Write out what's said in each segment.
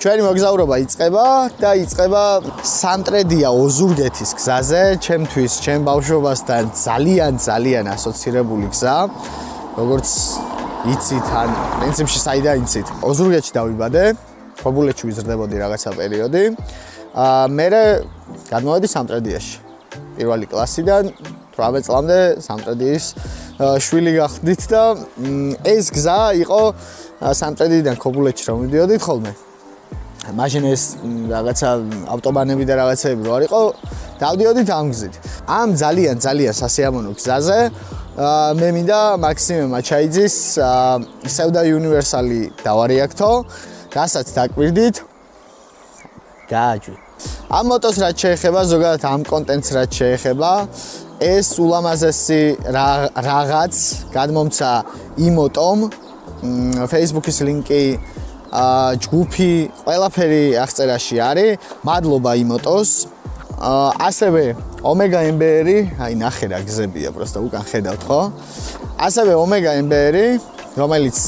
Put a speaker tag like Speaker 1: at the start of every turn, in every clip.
Speaker 1: ჩვენი მოგზაურობა იწყება და იწყება სამტრედია ოზურგეთის გზაზე, ჩემთვის, ჩემ ბავშვობასთან ძალიან ასოცირებული გზა. როგორც იცით, ან პრინციპში საიდან იცით. ოზურგეთში დავიბადე, ხობულეთში ვიზრდებოდი რაღაცა პერიოდი. მერე გადმოვედი სამტრედიაში. პირველი კლასიდან 18 წლამდე სამტრედიის შვილი გახდით და ეს გზა იყო სამტრედიდან ხობულეთში რომ მიდიოდით ხოლმე. მაშინ ეს რაღაცა ავტობანები და რაღაცები რო არ იყო, დავდიოდით ამ გზით. ამ ძალიან სასიამოვნო გზაზე მე მინდა მაქსიმე მაჩაიძის სევდა უნივერსალი დავარიაქტო, რასაც დაკვირდით. გააჯვი. ამ მოტოს რაც შეეხება, ზოგადად ამ კონტენტს რაც შეეხება, ეს ულამაზესი რაღაც გადმომცა იმოტომ, Facebook-ის ლინკი, ჯგუფი, ყველაფერი აღწერაში არის. მადლობა იმოტოს. ასევე Omega MBR-ი, აი ნახე რა გზებია, პროსტა უკან ხედავთ, ხო? ასევე Omega MBR-ი, რომელიც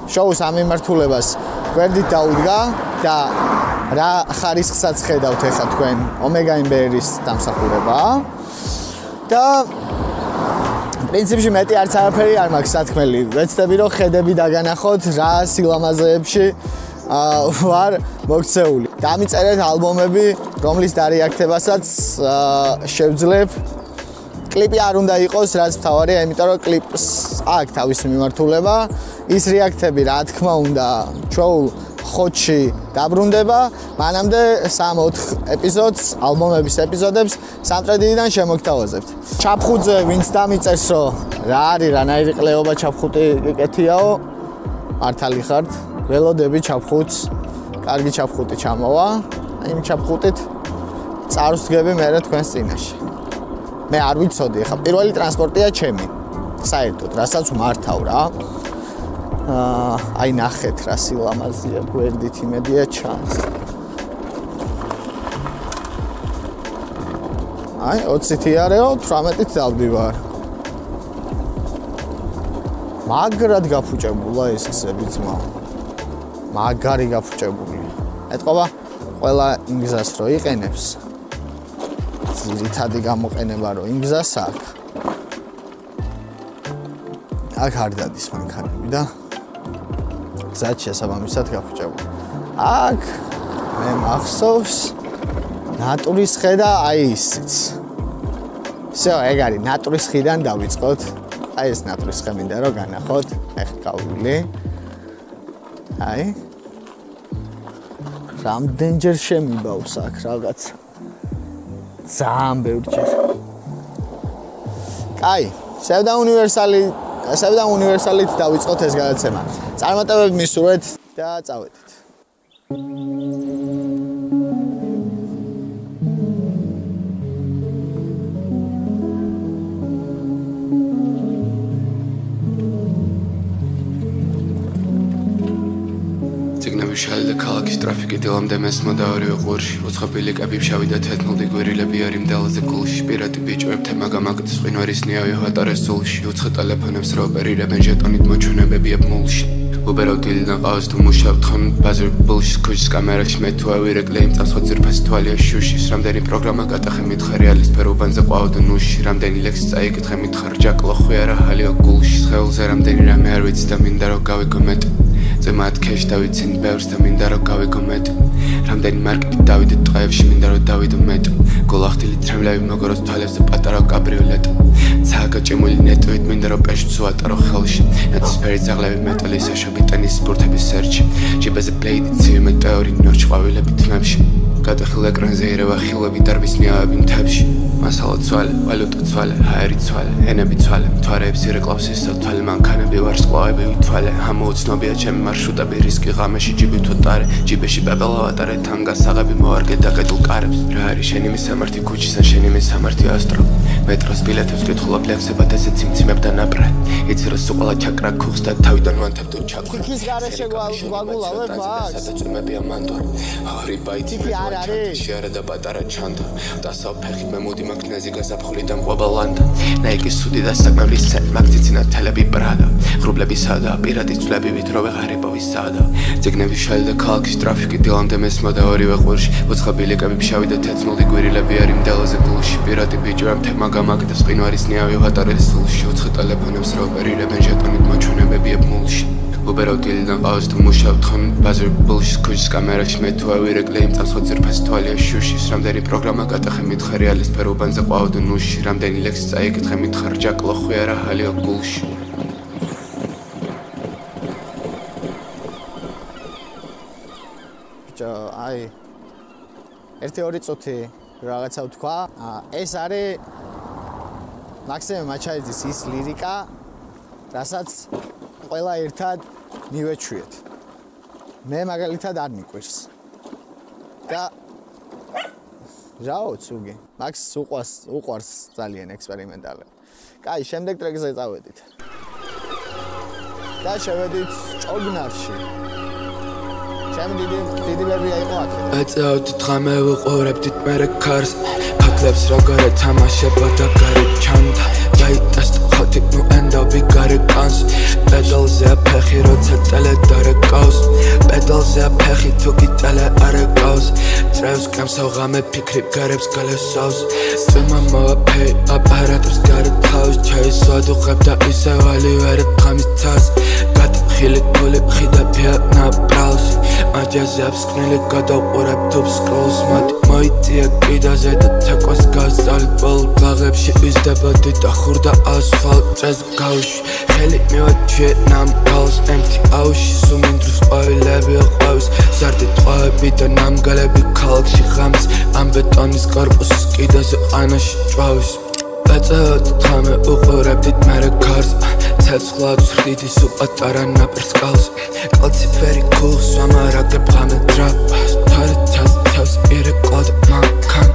Speaker 1: შოუს ამიმართულებას გვერდით დაუდგა და რა ხარისხსაც ხედავთ ახლა თქვენ Omega MBR-ის დამსახურება. და პრინციპში მეტი არც არაფერი არ მაქვს სათქმელი. ვეცდები რომ ხედები დაგანახოთ რა სილამაზეებში ვარ მოქცეული. დამიწერეთ ალბომები, რომლის დარეაქტებასაც შევძლებ. კლიპი არ უნდა იყოს, რაც მთავარია, იმიტომ რომ კლიპს აქვს თავისი მიმართულება. ის რეაქტები, რა თქმა უნდა, ჩვეულ ხოჩში დაბრუნდება, მანამდე 3-4 ეპიზოდს, ალბომების ეპიზოდებს სამტრედიდან შემოგთავაზებთ. ჩაფხუტზე ვინც დამიწერს, რომ რა არის, რანაირი ყლეობა ჩაფხუტი გეკეთიაო, მართალი ხართ, ველოდები ჩაფხუტს, კარგი ჩაფხუტი ჩამოვა, იმ ჩაფხუტით წარვსდგები მერე თქვენს წინაშე. მე არ ვიცოდი, ხა პირველი ტრანსპორტია ჩემი, საერთოდ, რასაც ვმართავ რა. აი ნახეთ რა სილამაზეა, გვერდით იმედია ჩანს. აი 20-ით იარეო, 18-ით დავდივარ. მაგრად გაფუჭებულა ეს გზები ძმა. მაგარი გაფუჭებული. ეთყობა ყველა იმ გზას რო იყენებს. ძირითადი გამოყენება რო იმ გზას აქვს. აქ არ დადის მანქანები და გზად შესაბამისად გაფუჭებული. აქ მე მახსოვს ნატურის ხე და აი ისიც. всё, ეგ არის ნატურის ხიდან დავიწყოთ. აი ეს ნატურის ხე მინდა რომ განახოთ. ეხ გავული. აი რამდენჯერ შემიბავს აქ რაღაც. ძალიან ბევრჯერ. კაი, სევდა უნივერსალით დავიწყოთ ეს გადაცემა. წარმატებები მისურვეთ და წავედით.
Speaker 2: შალი და ქალაქის ტრაფიკი დილამდე მესმოდა ორივე ყურში. უცხობილი კაბი შავი და თეთრული გვირილები არის მდელზე გულში. პირატი ბიჭოებთან მაგამაკდის ყინვარის ნიავი ჰატარეს სულში. უცხო ტელეფონებს რო ოპერირებენ ჟეტონით მოჩვენებებია მულში. უბერავდილიდან ყავს თუ მუშავთ ხომ ბაზარ ბულში. ქუჩის კამერაში მე თუ ავირეკლე იმ წამს ხო ძირფას თვალია შუშის. რამდენი პროგრამა გატახე მითხარი ალის ფერუბანზე ყვავდა ნუში. რამდენი ლექსი წაიკითხე მითხარ ჯაკლო ხვი არა ჰალია გულში. ხელზე რამდენი რამე არ ვიცი და მინდა რომ გავიგო მეტი. ზემოთ ქეშ დავიცინი ბევრს და მინდა რომ გავიგო მეტი. რამდენი მარკეტი დავიდეთ ტყეებში მინდა რომ დავიდო მეტი. გოლახტილი ტრემლები მოგოროს თვალებს და პატარა კაბრიოლეტი. ცაგაჭემული ნეტვით მინდა რომ პეშს ვატარო ხელში. ნაცისფერი ძაღლები მეტალის ეშობი ტენის სპორტების სერჩი. ჯიბეზე პლეიდი ცივი მეტეორი ნორჩ ყვავილები თმებში. გადახილ ეკრანზე ერევა ხილები დარბის ნიავები მთებში. მასალა ცვალე, ვალუტა ცვალე, ჰაერი ცვალე, ენები ცვალე, მთვარეებს ირეკლავს ისო თვალე, მანქანები ვარსკვლავები ვითვალე. ამოუცნობია ჩემი მარშრუტები, რისკი ღამეში ჯიბით ვატარე, ჯიბეში პეპელა ვატარე, თან გასაღები მოარგე დაკეტულ კარებს. რა არის შენი მისამართი ქუჩისა, შენი მისამართი ასტრო. მეტროს ბილეთებს გითხულობ ლექსებად ესე ციმციმებ და ნაპრე. იცი რომ სულ ჩაკრა ქუხს და თავიდან ვანთებ თუ ჩაქრა.
Speaker 1: ქის გარეშე გვაგულავებ აქ.
Speaker 2: სადაც უმებია მანდორ. ორი ბაიტი
Speaker 1: არის?
Speaker 2: შეარა და პატარა ჩანდა დასავ ფეხი მე მოდი მაგნეზი გაზაფხული და მყობალანდა ნაიკის სუდი და საკმევლის სენ მაგძიცინა თელები ბრადა ღრუბლებისა და პირატის ძვლებივით რო ვეღარებავისა და ძეგნები შალი და ქალაქის ტრაფიკი დილამდე მესმოდა ორივე ყურში უცხო ბილიკები ფშავი და თეთრმულდი გვირილები არის მდელოზე გულში პირატი ბიჭი ამ თემა გამაკეთებს ყინვარის ნიავი ვატარეს სულში უცხო ტელეფონებს რო ოპერირებენ ჟეტონით მოჩვენებები ებმულში Uberautildan qavs tu mushav tkhamid bazar bullshit kuchs kamerash me tu avirek leim tams khodzir pas tvalia shushis ramdeni programa gataxe mitxe realist perubanze qavdu nushi ramdeni leks tsaikitxe mitxe rjaklo khuyara halio gulshi
Speaker 1: Bicho ai ერთი ორი წუთი რაღაცა ვთქვა ეს არის მაქსიმ მაჩაიძის ის ლირიკა რასაც ყველა ერთად მივეჩვიეთ. მე მაგალითად არ მიყვირს. და რაო ცუგი. მაქს უყვარს ძალიან ექსპერიმენტალი. კაი, შემდეგ ტრეკზე წავედით. და შევედით ჭოგნარში. ჩემი დიდი ბებია იყო აქ.
Speaker 2: აწავთ დღამე ვიყურებდით მერე ქარს. ფათლებს როგორ თამაშება და გარეთ ჩანდა. დაიტას ხოთი ნუ ენდობი გარეთ კანს. პედალზე აფეხი როცა ტელე დარეკავს პედალზე აფეხი თუ კი ტელე არეკავს წრევს კამსავ ღამე ფიქრი გარებს გალესავს წმა მოაფე აპარატებს გარეთ თავს ჩაისვად უხებ და ისე ვალი ვერ დღამის თავს გატხილი გული ხიდა ფიანა ბრავს მაჯაზე აფსკნელი გადავყურებ თუბს სკროლს მათი მოიწია კიდაზე და თეკვას გასწალბოლ ბაღებში ისდებოდი და ხურდა ასფალტ წეს გავში ხელი მივაჩვე ნამგალს empty აუში სუმინდროს ყვავილები ყვავის ზარდი ტყვავები და ნამგალები ქალაქში ღამის ამ ბეტონის კორპუსის კიდაზე ყანაში ჭვავის ბაწავთ თამე უყურებდით მერე ქარს ცეცხლად ვხდიდი სუპატარა ნაპირს კალს კალციფერი ქულს ვამარაგებ ღამე დრაპას თარითას თავს ირეკვა და მანქან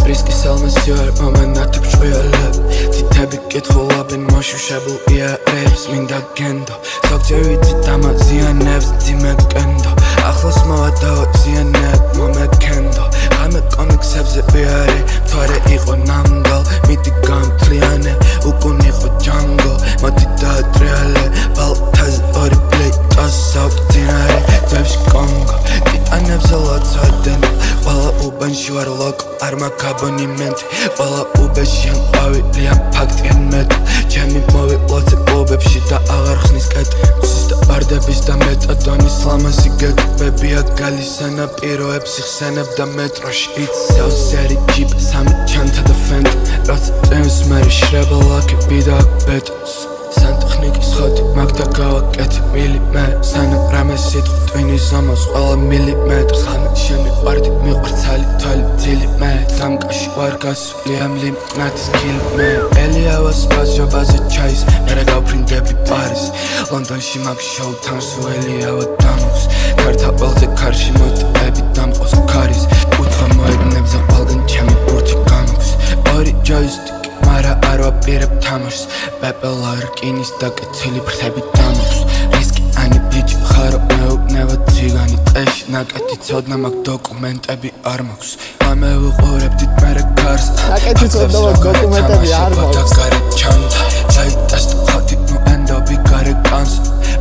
Speaker 2: რისკის ალმასი არ მომენათებ ჭვიალებ თითები კითხულობენ მოშუშებულ იარებს მინდა გენდო ზოგჯერ ვიცით დამაზიანებს ძიმეკენდო ახლოს მოვადაო ზიანებ მომეკენდო ღამე კომიქსებზე ვიარე მთვარე იყო ნამგალ მიდი გამთლიანე უკუნ იყო ჯანგო მოდი დაატრიალე ბალთაზე ორი პლეიტას საუქცინარე ძებში კონგო ტიტანებზე ლოცვადენ ყველა უბანში ვარ ლოკო არ მაქვს აბონიმენტი ყველა უბეში ან ყვავილი ან ფაქტი ან მეტი ჩემი მოვიკლოცე კლუბებში და აღარ ხსნის კეტი მზის და ბარდების და მეტადონის ლამაზი გეკბებია გალის სანაპიროებს იხსენებ და მეტროში იცავს სერი ჯიპ სამი ჩანთა და ფენტი რაც წემს მერი შრება ლაკები და ბეტონს სანტექნიკის ხოთი მაგდა გავაკეთე მილიმე სანამ რამე სიტყვი ტვინის ზომას ყველა მილიმეტრს ხანე შემიყვარდი მიყვარცალი თვალი ძილი მე დამკაში ვარ გასული ამ ლიმკნათის კილმე ელიავას ბაზჟობაზე ჩაის მერე გავფრინდები პარის ლონდონში მაგ შოუთაუნს ელიავა დამოს ქართაპელზე ქარში მოტყები დამყოს ქარის უცხო მოედნებზე ყველგან ჩემი ბურთი გამოქვს ორი ჯოისტიკი მარა არ ვაპირებ თამაშს პეპელ არკინის დაკეცილი ფრთები დამოქვს რისკი ანი ბიჭი ხარო მეუბნება ციგანი ტყეში ნაკეთი ცოდნა მაგ დოკუმენტები არ მაქვს ამე ვიყურებდით მერე ქარს
Speaker 1: ნაკეთი ცოდნა მაგ დოკუმენტები არ მაქვს
Speaker 2: გარეთ ჩანდა დაიტას ხოთი ნუ ენდობი გარეთ კანს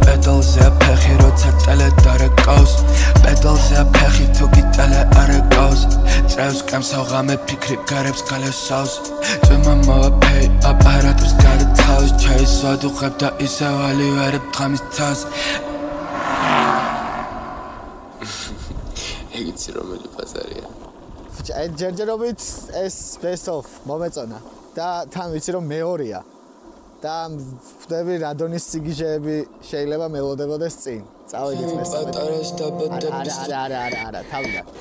Speaker 2: პედალზე აფეხი როცა ტელე დარეკავს პედალზე აფეხი თუ კი ტელე არეკავს წრევს კამსავ ღამე ფიქრი გარებს გალესავს წმა მოაფე აპარატებს გარეთ თავს ჩაისვად უხებ და ისე ვალი ვერ დღამის თავს ეგიცი რომელი ბაზარია
Speaker 1: აი ჯერჯერობით ეს best of მომეწონა და თან ვიცი რომ მეორეა და ხვდები რადონის სიგიჟეები შეიძლება მელოდებოდეს წინ წავედით მესამე არა თავიდან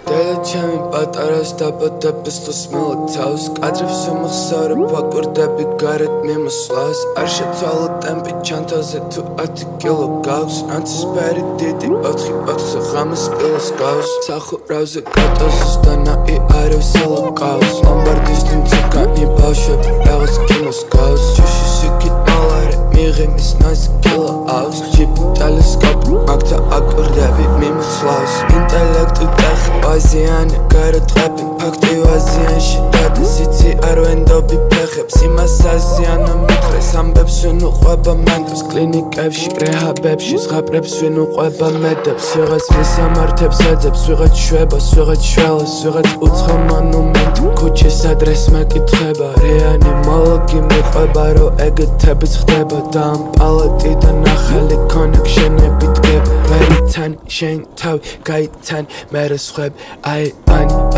Speaker 2: დედა ჩემი პატარას დაბადების თუ სმელოცავს კადრებს უმახსოვრებ ვაკურდები გარეთ მიმოსვლას არ შეცვალო ტემპი ჩანთაზე თუ 10 კილო გავს ანცისფერი დიდი 4-4 ღამეს პილოს გავს სახურავზე კატოზის და ნაიარევს ელოკავს ლომბარდის თინცაკანი ბავშვები რაღაც კინოს გავს ჯიში სიკი დოლარი მიღიმის ნაზი კილო აქვს ჯიპი ტელესკოპი მაგთა აკურდები მიმოსვლას ინტელექტი ტექნიკა ფაქტივაზიანში დადასიცი არ ვენდობი ფეხებს იმას აზიანო მითხრეს ამბებს ვინ უყვება მენტებს კლინიკებში რეჰაბებში ზღაპრებს ვინ უყვება მედებს ვიღაც მისამართებს ეძებს ვიღაც შვებას ვიღაც შველას ვიღაც უცხო მონუმენტ ქუჩის ადრეს მეკითხება რეანიმოლოგი მიყვება რომ ეგეთებიც ხდება და ამ პალატიდან ახალი კონექშენები დგება ვერიცან შენ თავი გაიცან მერე სხვებ აი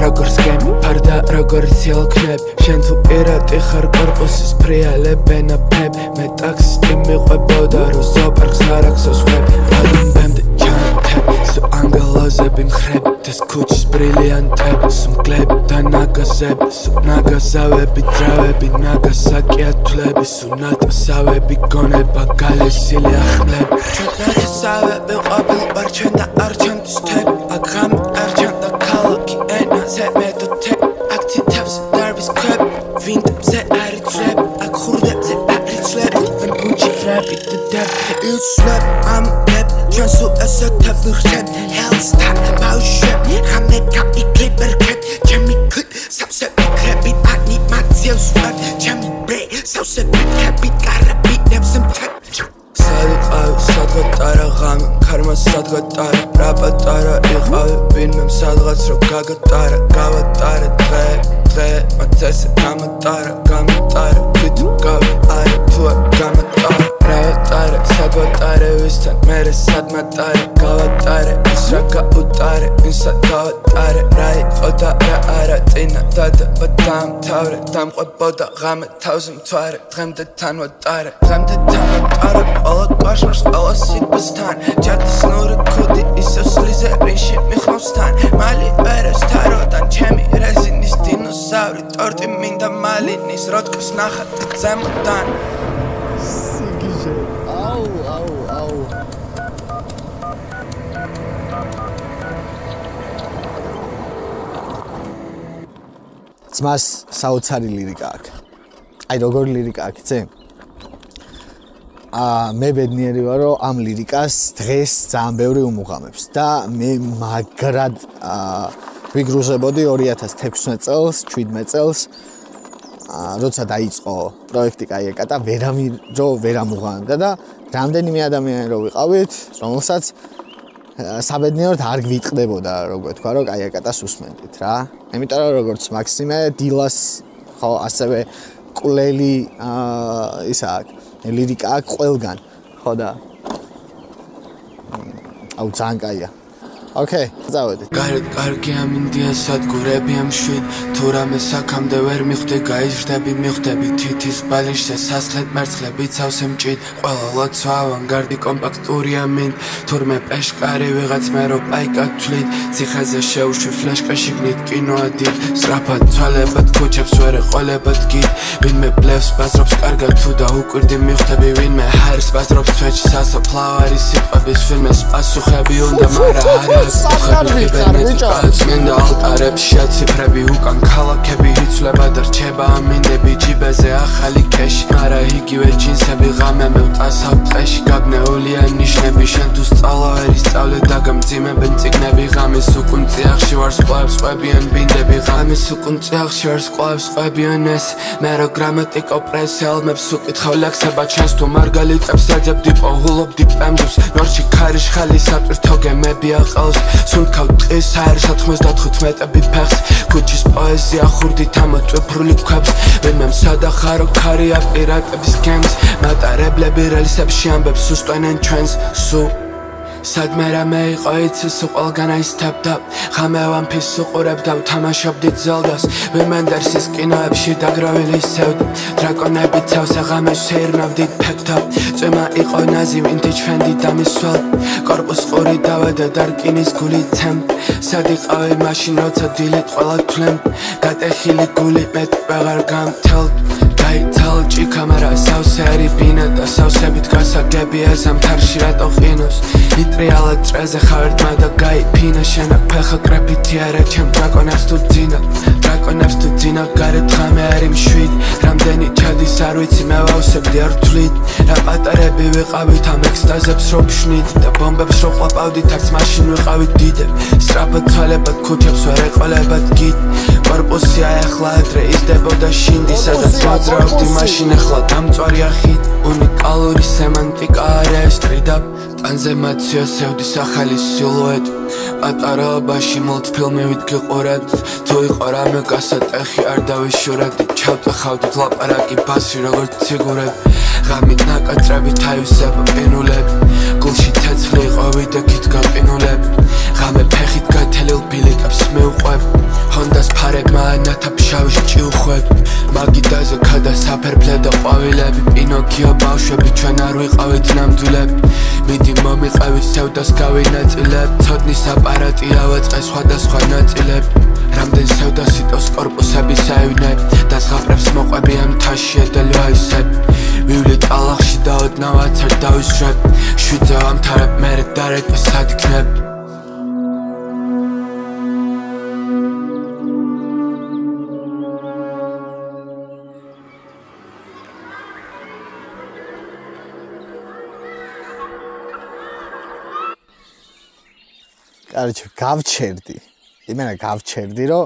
Speaker 2: როგორც გემი ფარდა როგორც ილქნებ შენ თუ პირატი ხარ კორპუსის ფრიალებენ აფებ მე ტაქსისტი მიყვებოდა რომ ზოპარკს არ აქვს ხვებ ალბომბემდე ჯანთებ სულ ანგელოზები მხრებ ეს ქუჩის ბრილიანტები სულ მკლებ და ნაგაზები სულ ნაგაზავები ძრავები ნაგასაკი ათვლები სულ ნატოსავები გონება გალესილი ახლები ჩვენ ნატოსავები ყოფილ ვარ ჩვენ და არ ჩანთვისთები აქ ღამე არ ჩანდა ქალაქი ენაზე მედუთე აქ ცითებს დარვის ქვები ვინტებზე არ იცვლებ აქ ხურდებზე არ იცვლებ ვენ ბუჩი ვრები დდებ იცვლებ ამ ნებ ჩვენ სულ ესეთები ხრჩებ ჰელსთან ბავშვებ ღამე გაიკლიპერქებ ჩემი კლიპ სავსები ხრებით ანიმაციებს ვარ ჩემი ბრე სავსები ხრებით კარაბინებს მთებ სადღატარა ღამე ქარმა სადღატარა რა პატარა იყავი ვინმე სადღაც რო გაგატარა გავატარე დღე მათ ესე გამატარა თვით გავი აი თუ არ გამატარა რა ვატარე სადღატარე ვისთან მერე სადმატარე გავატარე ის რა გაუტარე ვინსად გავატარე რა იყო და რა არა წინა დადება დამთავრე დამყვებოდა ღამე თავზე მთვარე დღემდე თან ვატარე ყველა კოშმარს ყველა სიტყვასთან ჯადის ნური ქუდი ისევ სლიზე რიში მიხმავს თან მალი ვერევს თაროდან ჩემი რეზინის დინოზავრი ტორტი მინდა მალინის როტკოს ნახატ ზემოდან
Speaker 1: სიგიჟე აუ ძმას საოცარი ლირიკა აქვს აი როგორი ლირიკა აქვს იცი მე ბედნიერი ვარ რომ ამ ლირიკას დღეს ძალიან ბევრი უმუღამებს და მე მაგრად ვიგრუზებოდი 2016 წელს 17 წელს როცა დაიწყო პროექტი კაიეკა და ვერ ამუღამებდა და რამდენიმე ადამიანი რო ვიყავით რომელსაც საბედნიეროდ არ გვიტყდებოდა როგორ თქვა რომ კაიეკატას უსმენდით რა იმიტომ რომ როგორც მაქსიმე დილას ხო ასევე კულელი ისა ლირიკა აქვს ყველგან ხო და აუ ძალიან კაია ოკეი წავედით
Speaker 2: კარგი ამინდია სადგურები ამ შვიდ თუ რამე საქამდე ვერ მიხვდი გაიზრდები მიხვდები თითის ბალიშზე სასხლეთ მერცხლები ცავს მჭიდ ყველა ლოცვა ავანგარდი კომპაქტური ამინდ თურმე პეშკარი ვიღაც მე რო პაიკად თვლით ციხეზე შეუშვი ფლეშკა შიგნით კინოადით სწრაფად თვალებად ქუჩებს ვერ ეყოლებად გით ვინმე ბლევს ბაზრობს კარგად თუ და უკვირდი მიხვდები ვინმე ჰარს ბაზრობს თვეჩი სასოფლავარი სიტყვების ვინმეს პასუხები უნდა მარა არა წმინდა ალტარებს შეაციფრები უკან ქალაქები იცვლება და რჩება ამინდები ჯიბეზე ახალი ქეში არა იგივე ჯინსები ღამე მევტასავ ტყეში გაბნეულია ნიშნები შენ თუ სწავლა ვერ ისწავლე და გამძიმებენ წიგნები ღამის უკუნწიახში ვარ სკვლებს ყვებიან ბინდები ღამის უკუნწიახში ვარ სკვლებს ყვებიან ეს მე რო გრამატიკო პრესელმებს უკითხავ ლექსება ჩანს თუ მარგალიტებს ეძებდი პოհულობდი პემბებს ნორჩი ქარიშხალი სატვირთო გემები აყავს სუნთქავ ტყის აერს 95 ფეხს ქუჩის პოეზია ხურდით ამოტვიფრული ქვებს ვინმე მსადა ხარო ქარია პირატების გემს მატარებლები რელსებში ამბებს უსტვენენ ჩვენს სულ სადმე რამე იყო იცი სულ ყველგან აისთებდა ღამე ვამფის უყურებდა ვთამაშობდით ზელდას ვიმენდერსის კინოებში დაგროვილი სევდა დრაკონები ცევსა ღამეს შეირნავდით ფექტა წვიმა იყო ნაზი ვინტიჯ ფენდი დამისვალ კორპუს ყური დავედა დარკინის გული ცემ სად იყავი მაშინ როცა დილით ყველა თვლემ გატეხილი გული მეტ ვეღარ გამთელ გაითალ ჭიქამარა სავსე ბინა და სავსებით გასაგები ეს ამ თარში რატო ყინოს იტრიალად წრეზე ხავერდმა და გაიფინა შენ აქ ფეხა კრეფითი არა ჩემ დრაკონებს თუ ძინა გარეთ ღამე არის მშვიდი რამდენი რამდენი ჩადის არ ვიცი მე ვავსებდი არ ვთვლით რა პატარები ვიყავით ამ ექსტაზებს რო ვშნით და ბომბებს რო ყლაპავდით არც მაშინ ვიყავით დიდებ სწრაფად ცვალებად ქუჩებს ვერ ეყოლებათ გით კორპუსი ახლა ადრე იზრდებოდა შინდი სადაც მოძრაობდი მაშინ ახლა დამწვარია ხით უნიკალური სემანტიკა არა ეს ტრიდაპ ტანზე მაციოსევდის ახალი სილუეტი პატარაობაში მულტფილმი ვიდგიყურებთ თუ იყო რამე გასატეხი არ დავიშურებდი ჩავტეხავდით ლაპარაკი ბასი როგორც ციგურები ღამით ნაკაწრებით აივსება პინულები გულში ცეცხლი იყავით და გით გაპინულები ღამე ფეხით გათელილ ბილიკებს მივყვებ ჰონდას ფარებმა ანათა ფშავის ჭიუხვები მაგიდაზე ქადა საფერფლე და ყვავილები პინოქიო ბავშვები ჩვენ არ ვიყავით ნამდვილები მიდი მომიყევით სევდას გავინაწილებ ცოდნის აპარატი ავაწყე სხვადასხვა ნაწილები რამდენ სევდას იტოს კორპუსების აივნები და ზღაპრებს მოყვები ამ თაშია და ლოაისები ვივლი ტალახში და ოდნავაც არ დავისრებ შვიდზე ვამთარებ მერე დარეკე სად იქნებ
Speaker 1: Короче, გავჩერდი. იმენა გავჩერდი, რომ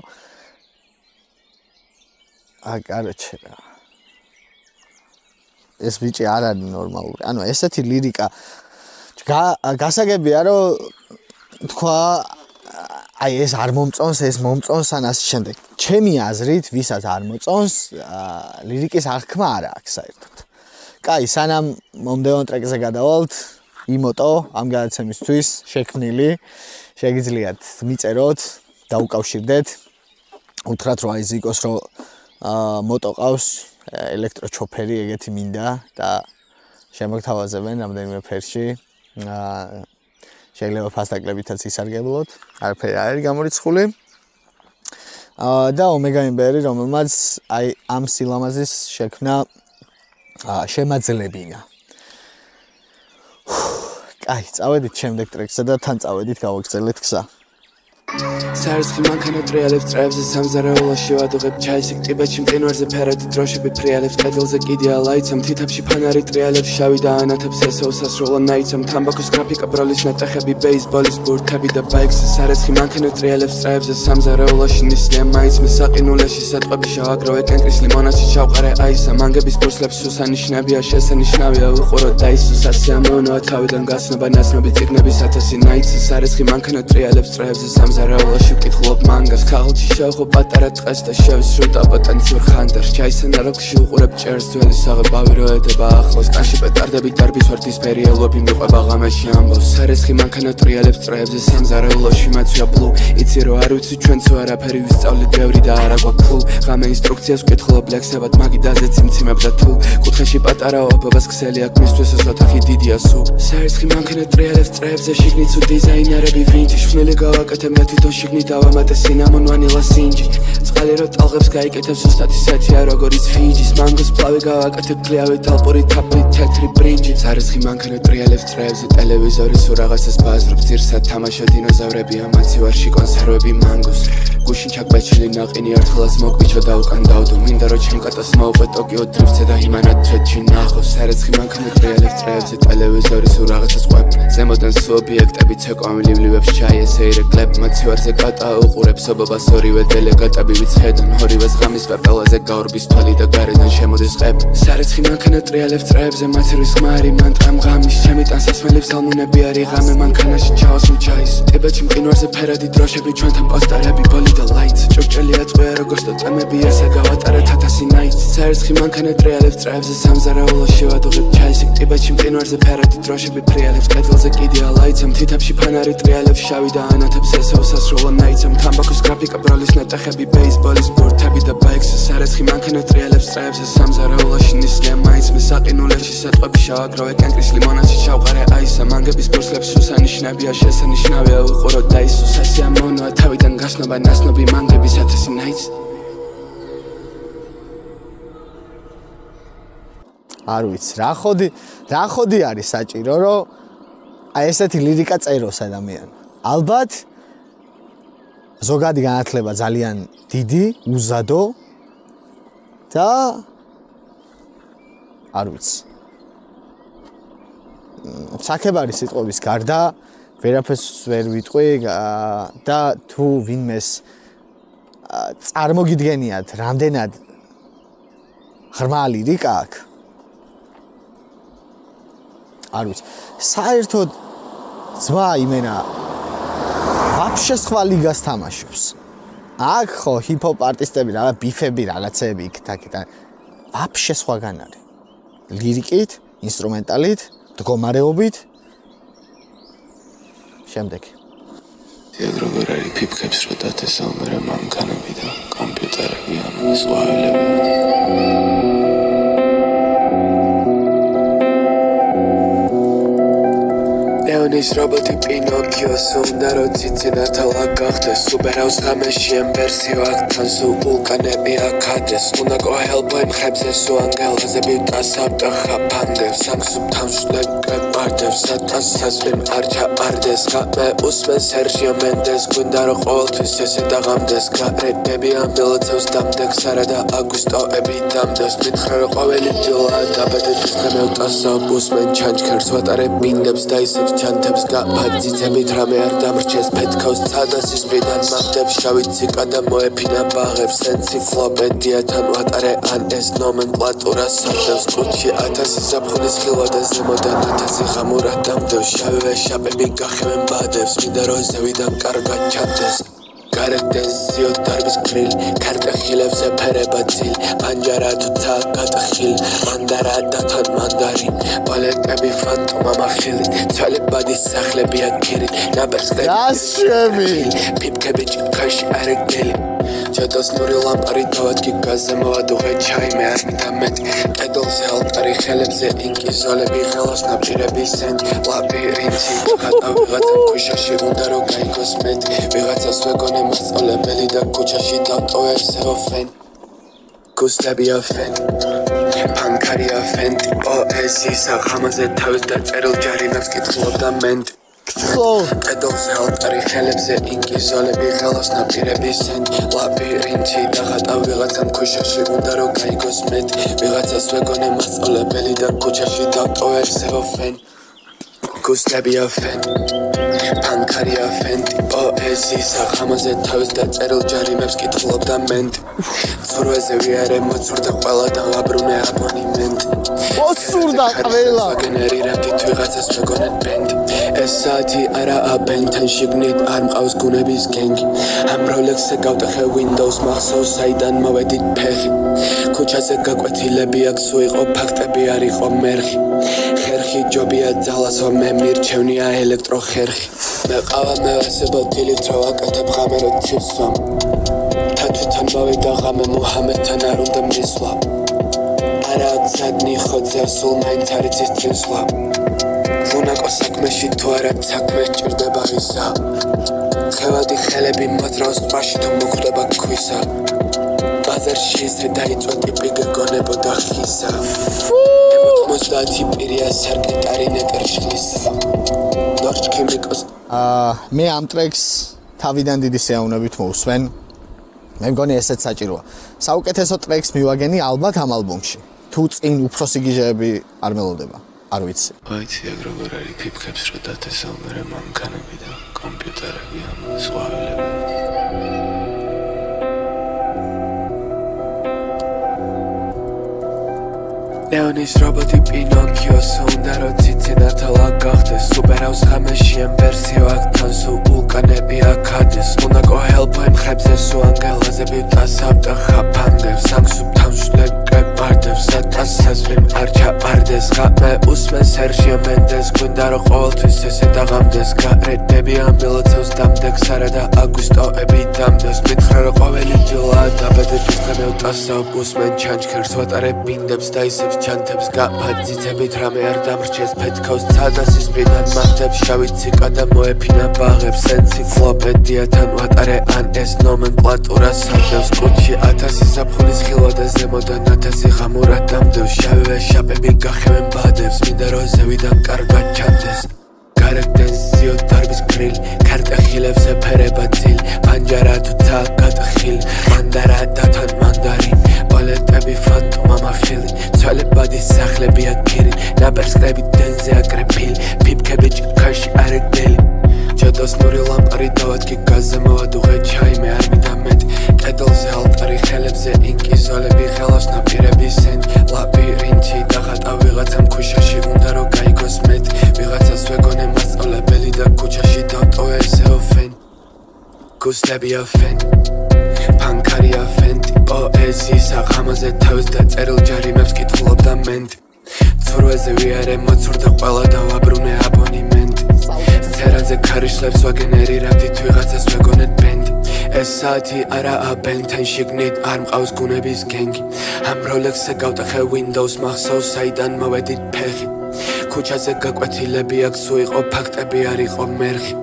Speaker 1: короче, ეს ბიჭი არ არის ნორმალური. ანუ ესეთი ლირიკა გასაგებია, რომ თქვა აი ეს არ მომწონს, ეს მომწონს ან ასე შემდეგ. ჩემი აზრით, ვისაც არ მოწონს, ლირიკის აღქმა არ აქვს საერთოდ. კაი, სანამ მომდევნო ტრეკზე გადავალთ, იმოტო ამ გადაცემისთვის შექმნილი შეგიძლიათ მიწეროთ, დაუკავშირდეთ. უთხრათ რომ აი ზიკოს რომ მოტო ყავს ელექტროჩოფერი ეგეთი მინდა და შემოგთავაზებენ რამდენიმე ფერში. შეიძლება ფასტაკლებითაც ისარგებლოთ. არაფერი არ არის გამორიცხული. და ომეგა იმბერი, რომელმაც აი ამ სილამაზის შექმნა შემაძლებინა. აი, წავედით შემდეგ ტრეკსა და თან წავედით გავაგრძელეთ გზა.
Speaker 2: Სარსხი მანქანა ტრიალებს წრეებზე სამზარეულოში ვადუღებ ჩაისი ტიბეტში მყინვარზე ფერადი დროშები ფრიალებს კედელზე კიდე ალაიცამ თითაფში ფანარი ტრიალებს შავი და ანათებს ესო სასროლო ნაიცამ თამბაქოს გრაფიკა ბროლის ნატეხები ბეისბოლის ბურთები და ბაიქსი სარსხი მანქანა ტრიალებს წრეებზე სამზარეულოში ნისლია მაიც მე საყინულეში სატყვები შავაგროვე კენკრის ლიმონაში ჩავყარე აისა მანგების ბურსლებს სუსანიშნებია შესანიშნავია უყურო და ისუსა სიამოვნოა თავიდან გაცნობა ნაცნობი ციგნების ათასი ნაიცი სარსხი მანქანა ტრიალებს წრეებზე სამზარეულოში ვკითხულობ მანგას ქაღალდში შევხო პატარა ტყეს და შევისრუტა პოტენციურ ხანდარს ჩაისენა როქში უყურებ ჭერს ძველი საღებავი რო ედება ახლოს ტანში პეტარდები დარბის ვარდისფერი ელვები მიყვება ღამეში ამბავს სარესხი მანქანა ტრიალებს წრეებზე სამზარეულოში მაცვია ბლუ იცი რომ არ ვიცი ჩვენცო არაფერი ვისწავლით ბევრი და არა გვაქვს ღამე ინსტრუქციას ვკითხულობ ლექსებად მაგიდაზე ციმციმებ და თუ კუთხეში პატარა ობებას ქსელი აქ მისთვის ეს ოთახი დიდია სუ სარესხი მანქანა ტრიალებს წრეებზე შიგნით უ დიზაინერები ვინტი შვნელი გავაკეთე მე თვითონ შიგნით დავამატე სინამონ ვანილა სინჯი წყალი რო ტალღებს გაიკეთებს უსტად ისეთია როგორიც ფიჯის მანგოს ფლავი გავაკეთე გლიავი თალპური თაფლით თეთრი ბრინჯი სარესხი მანქანა ტრიალებს წრეებზე ტელევიზორი სულ რაღაცას ბაზრობს ძირსად თამაშო დინოზავრები ამაცივარში კონსერვები მანგოს გუშინ ჩაკბეჭილი ნაყინი ერთხელაც მოკბიჩო და უკან დავდო მინდა რომ ჩემკატას მოუყვე ტოკიო დრიფტზე და იმანად თეთრში ნახო სარესხი მანქანა ტრიალებს წრეებზე ტელევიზორი სულ რაღაცას ყვებ ზემოდან სუბიექტები ცეკვამლივებს ჩაიესეირე კლებ მაცივარზე კატა უყურებს ობობას ორივე დელეგატები ვიცხედან ორივეს ღამის პეპელაზე გაურბის თვალი და გარედან შემოდის ყებ სარესხი მანქანა ტრიალებს წრეებზე მაცირვის ხმარი მანტრამ ღამის ჩემი ტანსასმელებს ალმუნები არის ღამე მანქანაში ჩავასმ ჩაის ტიბეტში მყინვარზე ფერადი დროშები ჩვენთან პოსტარები ბოლი და ლაითს ჭურჭელი აწყვია როგორც და ტემები ესა გავატარეთ ათასი ნაითს სარესხი მანქანა ტრიალებს წრეებზე სამზარეულოში ვადუღებ ჩაისი ტიბეტში მყინვარზე ფერადი დროშები ფრიალებს კედელზე კიდე ალაიცამ თითაფში ფანარი ტრიალებს შავი და ანათებს ესო სასროლო ნაიცამ თამბაქოს გრაფიკა ბროლის ნატეხები ბეისბოლის ბურთები და ბაიქსი სარესხი მანქანა ტრიალებს წრეებზე სამზარეულოში ნისლია მაიც მე საყინულეში სატყვები შავაგროვე კენკრის ლიმონაში ჩავყარე აისა მანგების ბურსლებს სუსანიშნებია შესანიშნავია უყურო და ისუსა სიამოვნოა თავიდან გასნობა ნაცნობი მანგების ათასი ნაიც
Speaker 1: არ ვიცი რა ხოდი არის საჭირო რომ აი ესეთი ლირიკა წეროს ადამიანი ალბათ ზოგადი განათლება ძალიან დიდი, უზადო და არ ვიცი. საკებარი სიტყვების გარდა ვერაფერს ვერ ვიტყვი და თუ ვინმეს წარმოგიდგენიათ რამდენად ღრმა ლირიკა აქვს. არ ვიცი. საერთოდ ძმა იმენა ვაფშე სხვა ლიგას თამაშობს. აქ ხო ჰიპ-ჰოპ არტისტები რა ბიფები რაღაცები იქ-თაკიდან ვაფშე სხვაგან არის. ლირიკით, ინსტრუმენტალით, მდგომარეობით. შემდეგ.
Speaker 2: ეგ როგორ არის ფიფქებს რო დათესაუმერე მანქანები და კომპიუტერები ან ზღვაელები. Leonis roboti Pinocchios უნდა რო ციცინათალა გახდეს სუპერაუს ღამეში ემბერსიო აქთან სულ ვულკანები აქადეს უნდა კოჰელბო იმხებზე სულ ანგელაზე ვიტასავ და ხაფანდებს სამსუბთან შლეკე პარტებს სათასასვიმ არჩა არდეს ხამე უსმენ სერჟიო მენდეს გვინდა რო ყოველთვის ესე დაღამდეს გარეთები ამბელოცავს დამდეგს არა და აგვისტოები დამდეს მითხრა რო ყოველი დილა დაბადების დღე ვტასავ უსმენ ჩანჩქერს ვატარებ მინდებს და ისევ ჩანთებს გაფაძიცებით რამე არ დამრჩეს ფეთქავს ცადასის მრიდან მაგდებს შავი ციკა და მოეფინა ბაღებს ენციკლოპედიათან ვატარე ან ეს ნომენკლატურა სადავს კუჩი 1000 ზაფხულის ხილვა და ზემოდან 1000 ღამურად დამდევს შავი შაპები გახევენ ბადებს მინდა რო ზევიდან კარგად ჩანდეს გარეთენსიო დარბის გრილ ქარტეხილებზე ფერება ძილ პანჯარა თუცა გატხილ მანდარა დათან მანდარინ პალეტები ფანტომა მახილი ცალებადის სახლებია ქირი ნაბერსკები პიპკები ჭიქაში არეგელი ჩადასნური ლამპარი თავადკი გაზზე მოვადუღე ჩაიმე არ მითამეტი კედელზე ალტარი ხელებზე ინკიზოლები ხელას ნაპირები სენ ლაბირინთი ხატა ვიღაცა ქუჩაში უნდა რო გაიგოს მეტი ვიღაცას ვეგონე მასწავლებელი და ქუჩაში დავტოვებს ეოფენ გუსტებია ფენ პანკარია ფენ პოეზიის აღამაზე თავის დაწერილ ჯარიმებს კითხულობდა მენტ კედელზე ალტარი ხელებზე ინკიზოლები ხელას ნაპირები სენ ლაბირინთი და ხატა ვიღაცამ ქუჩაში უნდა რო გაიგოს მეტი ვიღაცას ვეგონე მასწავლებელი და ქუჩაში დავტოვებს ეოფენ გუსტებია ფენ პანკარია ფენ პოეზიის აღამაზე თავის დაწერილ ჯარიმებს კითხულობდა მენტ ცურვეზე ვიარე მოცურდა ყველა და ვაბრუნე აბონიმენტ
Speaker 1: მოცურდა ყველა
Speaker 2: გენერირებდით ვიღაცას ვეგონეთ ბენდ ეს საათი არაა ბენთან შიგნით არ მყავს გუნების გენგი ამ როლექსზე გავტეხე Windows მახსოვს საიდან მოვედით ფეხი ქუჩაზე გაკვეთილები აქვს უიყო ფაქტები არ იყო მერხი ხერხი ჯობია ძალასო მე მირჩევნია ელექტროხერხი მე ყავა მე ვასებო დილით რო აკეთებ ღამე რო ცივსვამ თათვთან მოვიდა ღამე მუჰამედთან არ უნდა მისვლა არა გზადნი ხოძე სულ მაინც არის ის წინსვლა ვუნაკო საქმეში თუ არა საქმე სჭირდება ღისა ხევადი ხელები მოძრაობს ტბაში თუ მოხვდება ქვისა ბაზარში ისე დაიწვა ტიპი გეგონებოდა ხისა 90 პირია სარკეტარი ნეკერშლისა ნორჩქიმიკოს
Speaker 1: მე ამ ტრეკს თავიდან დიდი სიამოვნებით მოვსვენ მე მგონი ესეც საჭიროა საუკეთესო ტრეკს მივაგენი ალბათ ამ ალბომში თუ წინ უფროსი გიჟეები არ მელოდება არ ვიცი
Speaker 2: ვიცი ეგ როგორ არის ფიფქებს რო დათესაუმერე მანქანები და კომპიუტერები ან ზღვაელები Leonis roboti Pinocchios უნდა რო ციცინათალა გახდეს სუპერაუს ღამეში ემბერსიო აქთან სულ ვულკანები აქადეს უნდა კოჰელბო იმხებზე სულ ანგელაზე ვიტასავ და ხაფანდებს სამსუბთან შლეკე პარტებს სათასასვიმ არჩა არდეს ხამე უსმენ სერჟიო მენდეს გვინდა რო ყოველთვის ესე დაღამდეს გარეთები ამბელოცავს დამდეგს არა და აგვისტოები დამდეს მითხრა რო ყოველი დილა დაბადების დღე ვტასავ უსმენ ჩანჩქერს ვატარებ მინდებს და ისევ ჩანთებს გაფაძიცებით რამე არ დამრჩეს ფეთქავს ცადასის მრიდან მაგდებს შავი ციკა და მოეფინა ბაღებს ენციკლოპედიათან ვატარე ან ეს ნომენკლატურა სადავს კუჩი 1000 ზაფხულის ხილვა და ზემოდან 1000 ღამურად დამდევს შავი შაპები გახევენ ბადებს მინდა რო ზევიდან კარგად ჩანდეს გარეთენსიო დარბის გრილ ქარტეხილებზე ფერება ძილ პანჯარა თუცა გატხილ მანდარა დათან მანდარინ პალეტები ფანტომა მახილი ცალებადის სახლები ბრძოლები ხელავს ნაპირების ენ ლაბირინთი დაღატა ვიღაცამ ქუჩაში უნდა რომ გაიგოს მეტ ვიღაცას ვეგონე მასწავლებელი და ქუჩაში დავტოვე ესეო ფენ გუსტები აფენ ფანკარი აფენტი პოეზიის აღამაზე თავის დაწერილ ჯარიმებს კითხულობდა მენტი ცურვაზე ვიარე მოცურდა ყველა და ვაბრუნე აბონიმენტი სცერაზე ქარიშლებს ვაგენერირებდით ვიღაცას ვეგონეთ ბენდი ეს საათი არაა ბენთენ შიგნით არ მყავს გუნების გენგი ამ როლექსზე გავტეხე Windows მახსოვს საიდან მოვედით ფეხი ქუჩაზე გაკვეთილები აქ სულ იყო ფაქტები არ იყო მერხი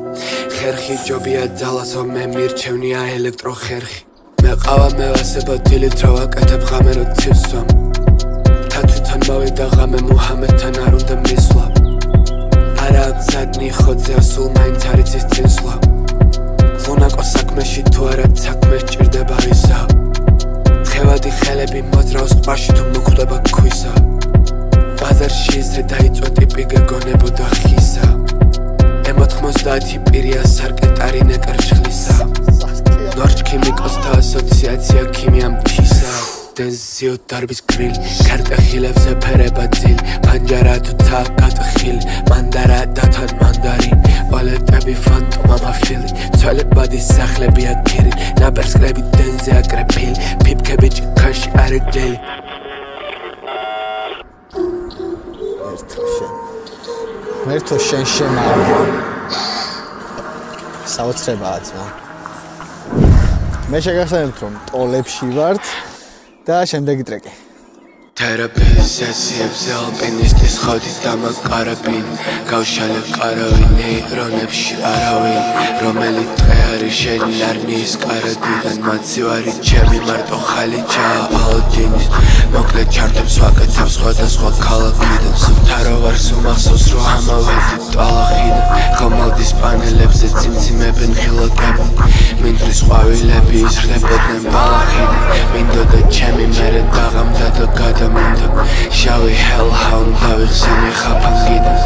Speaker 2: ხერხი ჯობია ძალასო მე მირჩევნია ელექტროხერხი მეყავა მევასება დილით რა ვაკეთებ ღამე რო ცივსვამ თვითონ მოვიდა ღამე მუჰამედთან არ უნდა მისვლა არა გზადნი ხოძე სულ მაინც არის ის წინსვლა ლუნაკო საქმეში თუ არა საქმეს ჭირდება ისა თხევადი ხელები მოძრაობს ყბაში თუ მოხვდება ქვისა ბაზარში ისე დაიწვა ტიპი გეგონებოდა ხისა M90 პირია სარკეტარი ნეკერჩხლისა ნორჩ ქიმიკოსთა ასოციაცია ქიმიამ ფისა დენზიო დარბის გრილი კარტა ხილებზე ფერება ძილი პანჯარა თუ თაკატხილი მანდარა დათან მანდარინ ვალეტები ფანტომა მაფილი ცვალებადი სახლები აკირი ნაპერსკლები დენზე აკრეფილი ფიფკები ჭიქაში არეგდელი
Speaker 1: მერთო შენ შემარგო საოცრებაა ძმა მე შეგახსენებთ რომ ტოლებში ვართ და შემდეგი ტრეკი
Speaker 2: თერაპიის სესიებზე ალპინისტის ხოდი დამაკარაბინი გავშალე ყარავი ნეირონებში არავინ რომელი დღე არის შენი არმიის კარადიდან მაცივარი ჩემი მარტო ხალიჩაა ალოდინის მოკლე ჩარტებს ვაკეთებ სხვადასხვა ქალაქიდან სუფთარო ვარ სუმახსოვს რომ ამავედი ტალახიდან ხომალდის პანელებზე ციმციმებენ ხილაკები მინდრის ყვავილები ისრდებოდნენ ბალახიდან მინდოდა ჩემი მერე დაღამდა და გადამინდა შავი hellhound დავიხსენე ხაფანგიდან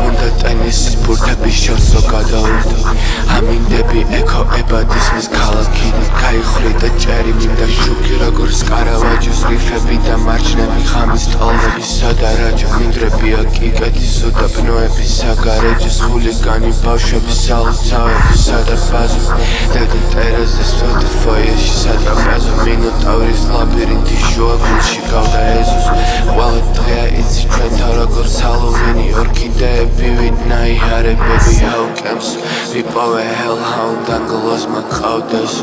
Speaker 2: უნდა ტენისის ბურთების შორს რო გადავიდო ამინდები ეკო ებადისმის ქალაქიდან გაიხრი და ჭერი მინდა შუქი როგორც კარავაჯოს რიფები და მარჯნები ღამის ტალღები სადარაჯო მინდრებია კიკეთის უდაბნოები საგარეჯოს ხულიგანი ბავშვები სალოცავები სადარბაზო დედა ტერაზეს ვედა ფოიეში სატრაპეზო მინოტავრის ლაბირინთი შუა გულში გავდა ეზოს ყველა დღეა იცი ჩვენთან როგორც ჰალოვინი ორქიდეები ვინაიარებები აუკემს ვიპოვე hellhound ანგლოზმა ყავდეს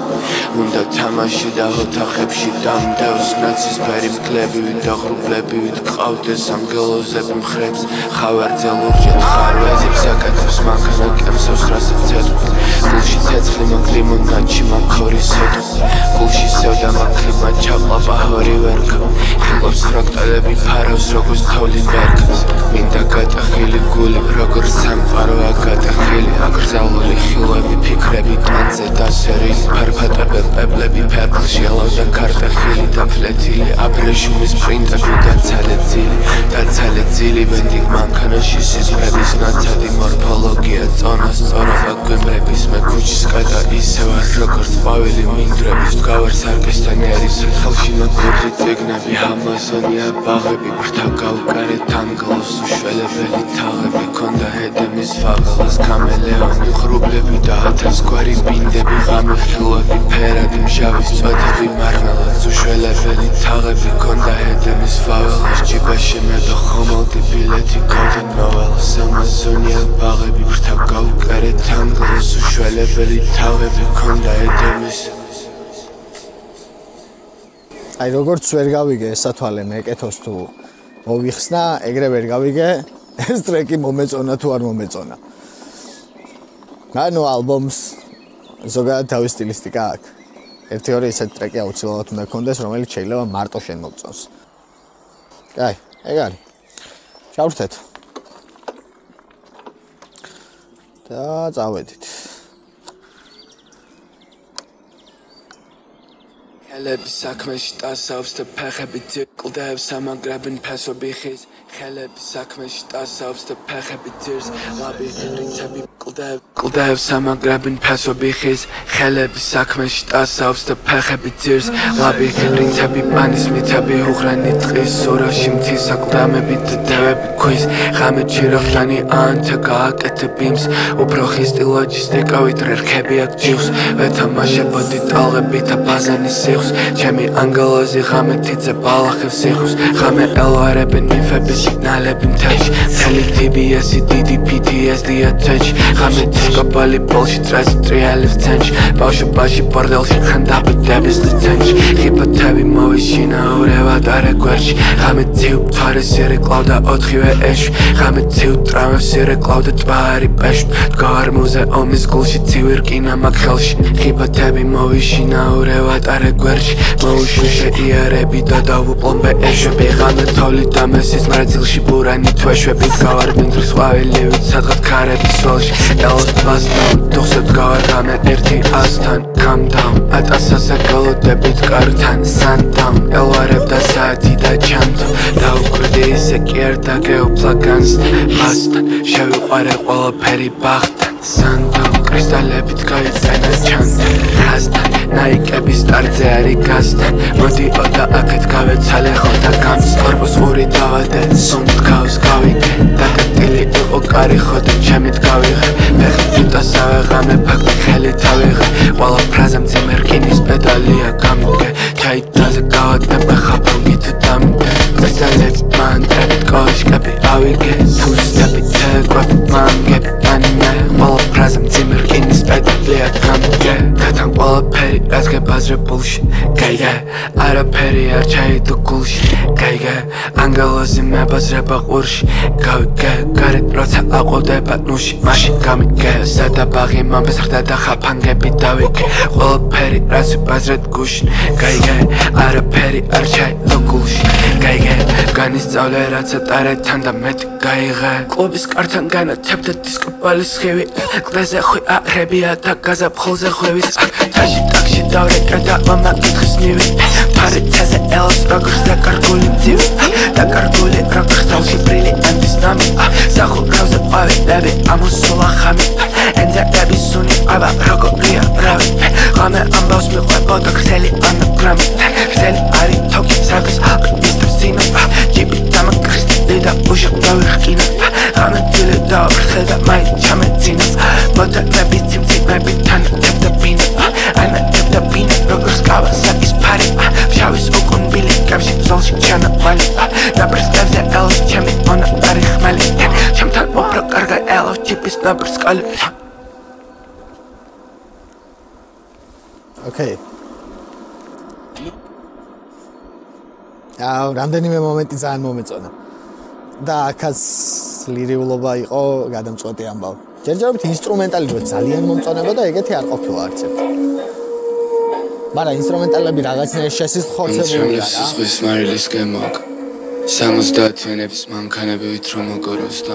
Speaker 2: უნდა თამაში და ოთახებში დამდევს ნაცისფერი მკლები ვიდაღრუბლები ვიტყავდეს ამგელოზები მხრებს ხავერძე ლურჯეთ ხარვეზებს აკეთებს მანქანა კემსავს რასაც ეთქვს გულში ცეცხლი მოკლი მონაჩი მაქორის ეთქვს გულში სევდა მაკლიბმა ჩაყლაპა ჰორი ვერქა ხილობს ფრაქტალები ფარავს როგორც თოვლი მერქს მინდა გატახილი გული როგორც სამყაროა გატახილი აკრძალული ხილვები ფიქრები ტანზე დასერილი ფარფატები პეპლები ფერფლში ალავდა ქარტეხილი დაფლეთილი აბრეშუმის პრინტები დაცალე ძილი ვენდი მანქანაში სიზმრების ნაცადი მორფოლოგია წონა სწორობა გვიმრების მე ქუჩის კატა ისევ არ როგორც ყვავილი მინდრების გავარ სარკესტანიერი სითხელში მოგდრი წიგნები ამაზონია ბაღები ბრთა გავკარეთ ანგლოს უშველებელი თაღები ქონდა ედემის ფაველას კამელეონი ღრუბლები და ათასგვარი ბინდები ღამე ხილვები ფერადი მჟავის წვეთები მარმელად უშველებელი თაღები ქონდა ედემის ფაველას ჯიბაში მე და ხომალდი ბილეთი გავდა ნოველას ამაზონია ბაღები ბრთა გავკარეთ ანგლოს უშველებელი თაღები ქონდა ედემის
Speaker 1: აი როგორც ვერ გავიგე ესათვალე მეკეთოს თუ მოვიხსნა ეგრე ვერ გავიგე ეს ტრეკი მომეწონა თუ არ მომეწონა ანუ ალბომს ზოგადად თავის სტილისტიკა აქვს ერთი-ორი ესეთი ტრეკი აუცილებლად უნდა გქონდეს რომელიც შეიძლება მარტო შენ მოგწონს კაი ეგ არის ჩავრთეთ და წავედით
Speaker 2: ხელები საქმეში ტასავს და ფეხები ძიკლდებს ამაგრებენ ფესობი ხის ხელები საქმეში ტასავს და ფეხები ძირს ლაბირინთები კლდეებს ამაგრებენ ფესვები ხის ხელები საქმეში ტასავს და ფეხები ძირს ლაბი რინთები პანის მითები უღრანი ტყის სურაში მთის აკლდამები და დევები ქვის ღამე ჩირაღლანი ანთა გააკეთებ იმს უფრო ხისტი ლოჯისტიკა ვიდრე რქები აქ ჯივს ვეთამაშებოდი ტალღები და ბაზანის სიხს ჩემი ანგელოზი ღამე თიცე ბალახებს სიხს ღამე ელვარებენ ნიფები სიგნალები მთებში მთელი TBS-ი დიდი PTSD-ია თეჩი ღამე დისკოპალი ბოლში ტრიალებს ცენტში ბავშვობაში ბორდელში ხანდაბდების წენში ხიფათები მოვიშინა ურევად არეგვერში ღამე ძიუ ფარეს ირეკლავდა 4-ვე ეშვი ღამე ძიუ ტრავებს ირეკლავდა ტბარი პეშვი დგარ მუზეუმის გულში ცივირკინა მაგ ხელში ხიფათები მოვიშინა ურევად არეგვერში მოუშუშე იარები და დავუპლომბე ეშვები ღამე თოვლი დამესის მრეწილში ბურანი თვეშვები გავარდნენ დრის ყვავილივით სადღაც ქარების სოლში ელოს ბასთან დუხსად გავარგამე ერთი ასთან come down ატასასა გალოდებით კართან sundown ელვარებდა საათი და ჩანთო დაუკვირდი ისე კი არ დაგეუფლა განსთან ბასთან შევიყვარე ყველაფერი ბახთან sundown კრისტალებით გაიწენა ჩანთან ხასთან ნაიკების სტარზე არის გასთან მოდიო და აქეთ გავეცალე ხო და გამსწორბოს ყური დავადე სუნთ ქავს გავიგე დაკეტილი იყო კარი ხო და ჩემით გავიღე ფეხი ჯუტასავე ღამე ფაქტი ხელით ავიღე ყველა ფრაზა მძიმე რკინის პედალია გამიგე ჩაიტაზე გავადებ ხაფონგი თუ დამიგე კრისტალები მანტრებით კოშკები ავიგე თუსტები თეკვები მანგები ანიმე ყველა ფრაზა მძიმე რკინის პედალია გამიგე გათან ყველაფერი რაც გებაზრებულში გაიგე არაფერი არ ჩაიდო გულში გაიგე ანგელოზი მებაზრება ყურში გავიგე გარეთ როცა აყვდება ნუში მაშინ გამიგე სადა ბაღი მომბესრდა და ხაფანგები დავიგე ყველაფერი რაც ვიბაზრეთ გუშინ გაიგე არაფერი არ ჩაიდო გულში გაიგე განისწავლე რაც ატარე თან და მეტი გაიღე კლუბის კართან განათებდა დისკოპალის ხივი კლდეზე ხვიარებია და გაზაფხულზე ხვევის თაში ტაქსი დავრეკა და მამა კითხის ნივი ფარეთაზე ელოს როგორც დაკარგული მძივი დაკარგული როგორც თავში ბრილიანტის ნამი სახურავზე ყვავილები ამოსულა ხამი ენძერტები სუნი აბა როგორია რავი ღამე ამბავს მიყვებოდა ქსელი ანაგრამი ქსელი არის თოქი საკის მისტერ სინო ჯიპი დამაკრისტი და უშო დავიხკინა ღამე ძილე დავხრხე მაინც ჩამეცინა მოდელები ციმციმები თანატებდა ბინა ანატებდა ბინა როგორც კავასაკის ფარი შავის უკუნბილი კავშირი ზოლში ჩანავალი ნაბრსკებზე ელოს ჩემი ონა არის ხმალი ჩემთან უფრო კარგა ელოს ჯიპის ნაბრსკალი
Speaker 1: Okay. რამდენიმე მომენტი ძალიან მომეწონა. და აქაც ლირიულობა იყო გადამწყვეტი ამბავი. ჯერჯერობით ინსტრუმენტალი რო ძალიან მომწონება და ეგეთი არ ყოფილა არც ერთი. მაგრამ ინსტრუმენტალები რაღაცნაირად შესიზღხოცებულია რა.
Speaker 2: სის მარილის გემოგ. 70 თვენების მანქანები ვითრო მოგოროს და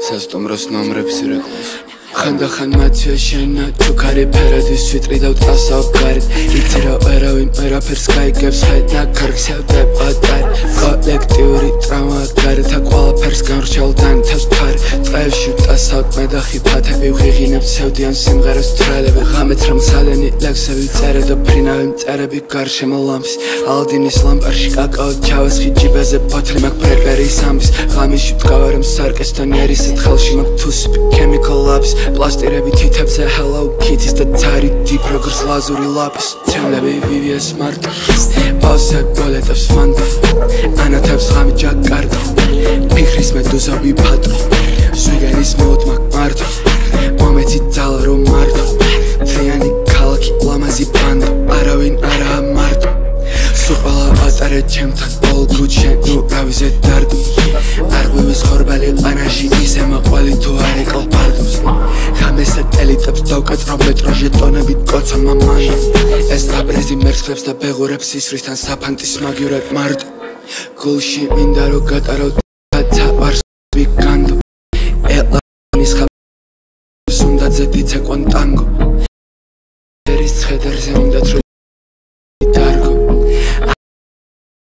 Speaker 2: სასტუმროს ნომრებს ირეკლოს. ხანდახან მათია შენა თუ ქარი ფერადის ვიტრიდავ წასავ გარეთ იცი რა ვერავინ ვერაფერს გაიგებს ხედნა კარგსავდა პატარ კოლექტიური ტრავმა გარეთ ყველაფერს გამრჩევლთან თავს ფარ წევში წასავ მე და ხიფათები ვღიღინებ ცევდიან სიმღერას თრალები ღამეთ რომ სალენი ლექსები წერე და ფრინავი მწერები გარშემო ლამპის ალდინის ლამპარში კაკაო ჩავასხი ჯიბეზე ფოთლი მაგ პრეპერის ამის ღამეში ვდგავარ სარკესტონი არის ეთხელში მაგ თუსი chemical labs პლასტირები თითებზე Hello Kitty-ს და ცარი deep როგორც ლაზური ლაპის ცემლები VVS Smart პაუსე გოლეტებს ფანტა ანათებს ღამე ჯაკარტა ფიქრის მედუზები ფატო ზვიგენის მოდმაკ მარტო მომეცი ძალა რომ მარტო წიანი ქალაქი ლამაზი ბანდო არავინ არაა მარტო სუყალა ატარე ჩემთან all good შენ ნუ რავიზე დარდო არღვივის ხორბალი ყანაში ისე მაყვალი თუ არ ეკლპარდოს ღამესა ტელიტებს დავკატრო მეტრო ჟეტონებით კოცა მამანა ეს ტრაპეზი მერცხლებს და ბეღურებს ისვრისთან საფანტის მაგიურად მარტო გულში მინდა რო გატარო ცა ვარსვი განდო ელანის ხაბს უნდა ძედიცა კონტანგო ერის ხედერზე უნდა თრო დარგო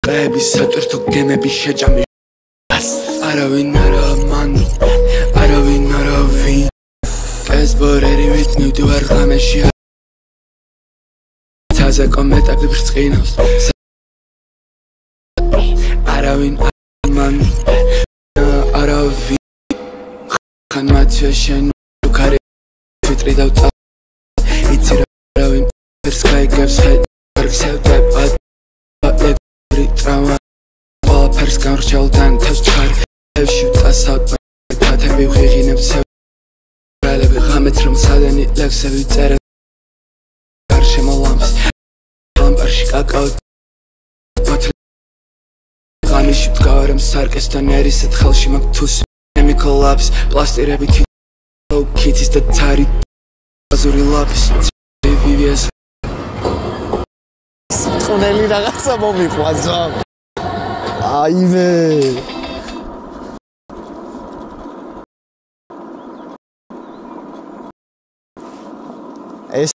Speaker 2: ყების სატვირთო გემები შეჭამი არავინ არა მანდო არავინ არა ვინ ეს ვორერი ვიტნივდი ვარ ღამეში თაზე კომეტები ბრწყინავს არავინ მან არავინ ხან მათია შენ უკარი ფიტრი დავწა იცი არავინ ფერს გაიგებს ხერხსევდებ ატლეტრი ტრავმა ყველაფერს გამრჩევლთან თავს ჩხარ ევში წასავთ თათები ვღიღინებ ცევრალები ღამეთ რომ სადენი ლექსები წერე გარშემო ლამპს ლამპარში კაკაო ღამეში ვდგავარ სარკესთან ერისად ხელში მაგ თუს მიკოლაპს პლასტირები ქითის და თარი აზური ლაპის ვივიეს
Speaker 1: ხონელი რაღაცა მომიყვანო აივე ეს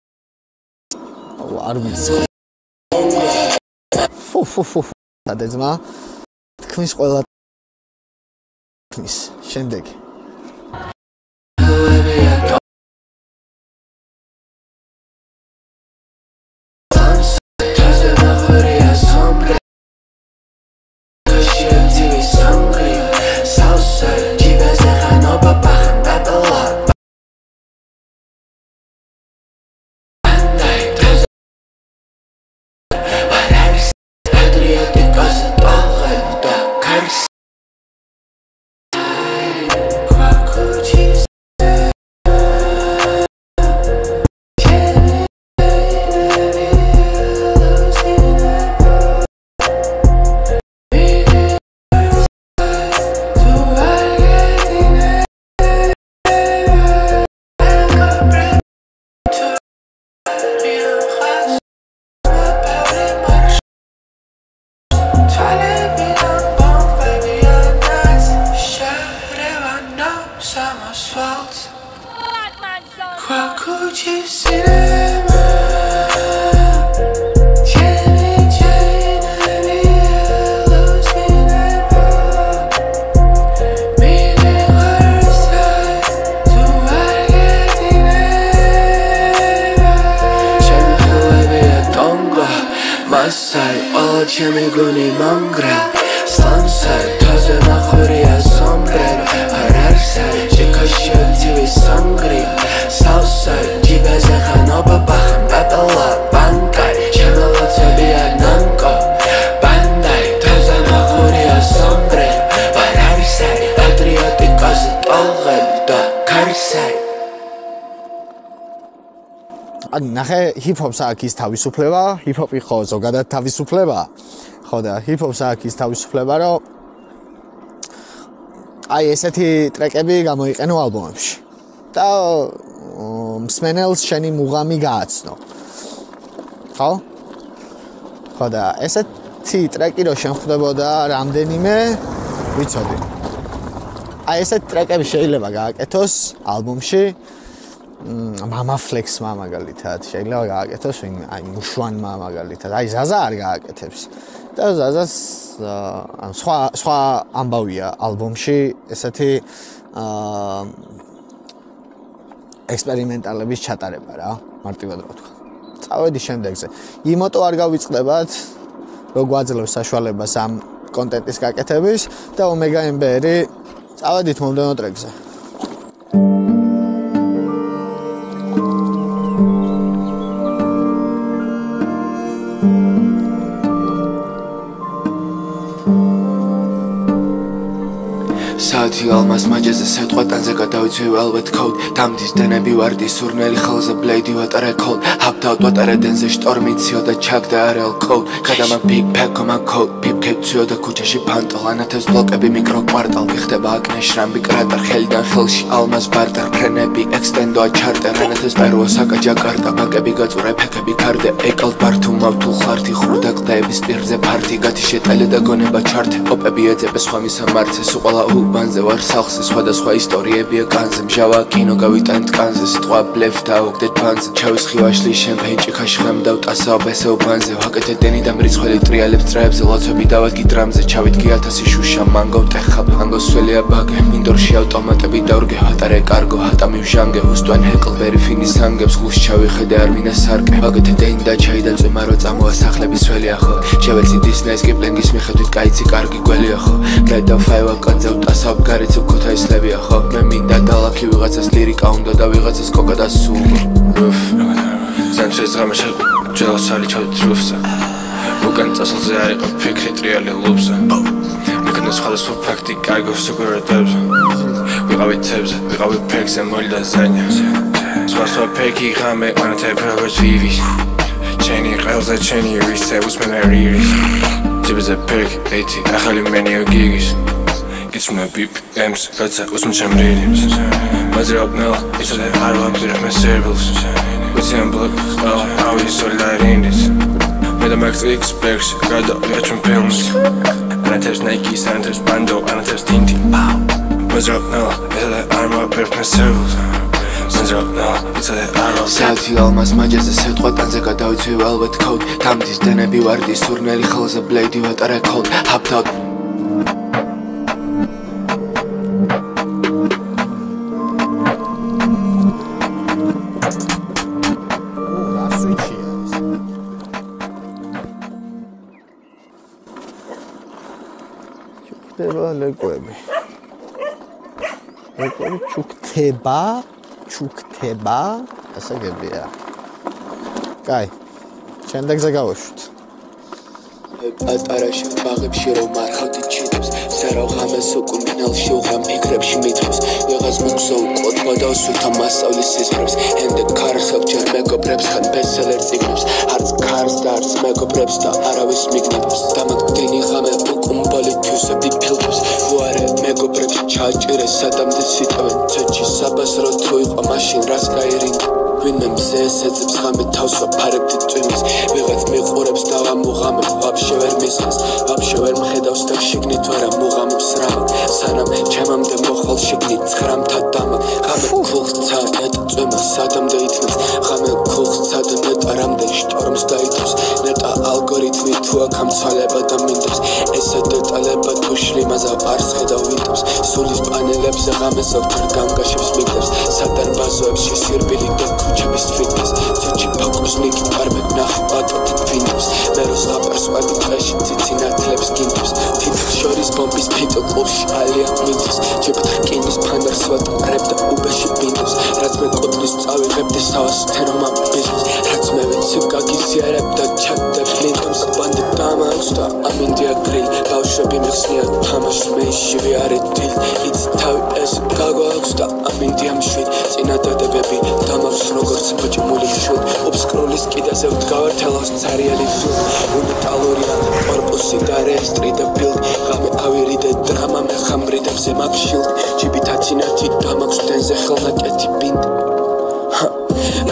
Speaker 1: არ ვიცი ფუ სადეძმა თქმის ყველა თქმის შემდეგ
Speaker 2: ჩემი გონი მომგრა სლამსარ თაზე ნახურია სომბრერო არ არსარ შეკაშია ცივი სამგრია სავსარ ჯიბაზე ხანობა ბახან პაპელა ბანკაი შემელოცებია ნამკო ბანდაი თაზე ნახურია სომბრერო არ არსარ პატრიოტიკოს ტოლღები და ქარსაი
Speaker 1: ნახე ჰიპ-ჰოპს აქვს ის თავისუფლება, ჰიპ-ჰოპი ხო ზოგადად თავისუფლება. ხო და ჰიპ-ჰოპს აქვს ის თავისუფლება, რომ აი ესეთი ტრეკები გამოიყენო ალბომებში. და მსმენელს შენი მუღამი გააცნო. ხო? ხო და ესეთი ტრეკი რო შემხვდებოდა რამდენიმე ვიცოდი. აი ესეთი ტრეკები შეიძლება გააკეთოს ალბომში. Mama Flex მაგალითად შეიძლება გააკეთოს აი მუშვანმა მაგალითად აი ზაზა არ გააკეთებს და ზაზას ან სხვა ამბავია ალბომში ესეთი ექსპერიმენტალების ჩატარება რა მარტივად რა ვთქვა წავედი შემდეგზე იმოტო არ გავიწყდებათ რო გვაძლევს საშუალებას ამ კონტენტის გაკეთების და ომეგა ემბერი წავედით მომდევნო ტრეკზე
Speaker 2: საათი ალმას მაჯაზე სეტყვა ტანზე გადავიცვი ველვეთ კოდ დამდის დენები ვარდი სურნელი ხელზე ბლეიდი ვატარე კოდ ჰაბდავთ ვატარე დენზე შტორმი ციოდა ჩაგდა არელ კოდ გადამა ბიგ ფეკომა კოდ პიპკეთ ციოდა ქუჩაში ფანტალ ანათებს ბლოკები მიკრო კვარტალ ხდება აკნე შრამბი კრატარ ხელიდან ხელში ალმას ბარტარ ფრენები ექსტენდოა ჩარტერ ანათებს პერუა საკა ჯაკარტა ბაკები გაწურე ფეკები კარდე ეკალ ბართუმავ თუ ხართი ხრდა კლდეების პირზე ფართი გათი შეტალე და გონება ჩარტე ოპები ეძებე სხვა მისამართეს უყალა უბანზე კანზე ვარ სახლზე სხვადასხვა ისტორიებია კანზე მჟავა კინო გავიტანთ კანზე სიტყვა ბლეფ დავოგდეთ ფანზე ჩავისხი ვაშლის შემფეინ ჭიქაში ხემდავ ტასაო ბესეო ფანზე ვაკეთე დენი და მრიცხველი ტრიალებს წრეებზე ლოცვები დავადგი დრამზე ჩავიდგი 1000 შუშა მანგო ტეხა ფანგო სველია ბაგე მინდორში ავტომატები დავრგე ჰატარე კარგო ჰატამი ვჟანგე უსტვენ ჰეკლბერი ფინის ანგებს ხუს ჩავიხედე არ მინდა სარკე ვაკეთე დენი და ჩაი და წვიმა რო წამოა სახლების სველია ხო შევეცი დისნეის კიპლინგის მიხედვით კაიცი კარგი გველია ხო და ფაივა კანზე ვტასავ გარეთ უქოთა ისლებია ხო მე მინდა დალაქი ვიღაცას ლირიკა უნდა და ვიღაცას კოკა და სულ ზანჩეს ღამეშ ჯელოსალი ჩავთრუფსა უკან წასულზე არ იყო ფიქრი ტრიალი ლუბსა მეკონა სხვადასხვა ფაქტი კარგო სუგურეთებზე ვიყავი თებზე ვიყავი ფექზე მოილ და ზანია სხვა ფექი ღამე ყანათე პროგრეს ვივის ჩენი ყელზე ჩენი რისე უსმენერირის ჯიბზე ფეკ ეთი ახალი მენიო გიგის Gitsme BPMs, gaza usm chem readings Mazrab nel, it's a hard one to my cerebrals With him blood, how is so light in this Made a max X-Specs, got the veteran films And I test Nike, and I test Bando, and I test Tintin Mazrab nel, it's a hard one to my cerebrals Mazrab nel, it's a hard one Საათი ალმას მაჯაზე სიტყვა ტანზე გადავიცვი velvet coat Თამდის დენები ვარდი, სურნელი ხელზე ბლეიდი ვატარე cold Hopped out
Speaker 1: ლეკვები ჩუქთება ასე გებია კაი შემდეგზე გავუშვით
Speaker 2: პატარაში ბაღებში რომ მარხავდი ჩიტებს სარავ ღამეს უკუნინალში უღრამ ფიქრებში მithos ვიღაც მოგზო უკოტვა და უსულთა მასწავლის სისხლებს ჰენდე კარს აღჯერ მეგობრებს ხან ბესელერ წიგნებს არც კარს და არც მეგობრებს და არავის მიგნებს დამაგდენი ღამე უკუმბალი თვისები ფილტვებს უარე მეგობრებს ჩაჭირე სადამდე სიტყვენ ცეჩი საბას რო თუ იყო მაშინ რას გაერინდა ვინმე მზე ესეძებს ღამე თავს ვაფარებდი წვიმის ვიღაც მიყურებს და ვამუღამებ ვაფშე ვერ მისმის ვაფშე ვერ მხედავს და შიგნით ვარა მუღამებს რავად სანამ ჩემამდე მოხვალ შიგნით ცხრამთა დამა ღამე ქულს ცადეთ წვიმა სადამდე ითმის ღამე ქულს ცადე ნეტარამდე შტორმს დაითმის ნეტა ალგორითმი თუ აქ ამცვალება და მინდებს ესე დეტალება თუ შლიმაზავ არს ხედავ ვინდებს სულის პანელებზე ღამე ზოგჯერ განგაშებს მიგდებს სადარბაზოებში სირბილი და ჩების ფიტნეს ცუჩი ფოკუს ნიკი პარმეთ ნახ პატოტი ვინდებს მე რო საპარს ვადი ტყეში ციცინათლებს გინდებს თითქ შორის ბომბის ფიტო კლუბში ალია მინდის ჯებთ რკინის ფანერს ვატყრებ და უბეში ბინდებს რაც მე კოდლის წავიღებდი სავას თერომა ბიზნეს რაც მე ვიცი გაგიზიარებ და ჩადებ ლინკს ბანდე დამაქვს და ამინდია გრილ ბავშვები მიხსნიან თამაშს მე შვი არედილ იც თავი ეს გაგვაქვს და ამინდია მშვიდ წინადადებები დამაქვს როგორც მოჭმული შულ ობსკროლის კიდაზე ვდგავარ თელავს ცარიელი ფილმ უნიტალურია კორპუსი და რესტრი და ბილდ ღამე ავირიდე დრამა მე ხამბრიდებს ემაკ შილდ ჯიბითაცინათი დამაქვს დენზე ხელნაკეთი ბინდ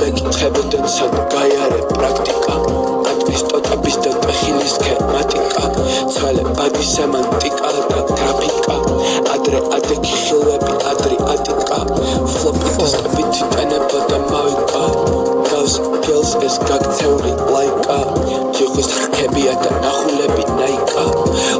Speaker 2: მეკითხებოდენ სად გაიარე პრაქტიკა ადმისტოტების და ტეხილის სქემატიკა ცვალე ბადი სემანტიკა და გრაფიკა ადრე ადექი ხილვები ადრი ატიკა ფლოპი დისკებით ტენება და მავიკა გავს ფილს ეს გაქცეული ლაიკა ჯიხის ხქებია და ნახულები ნაიკა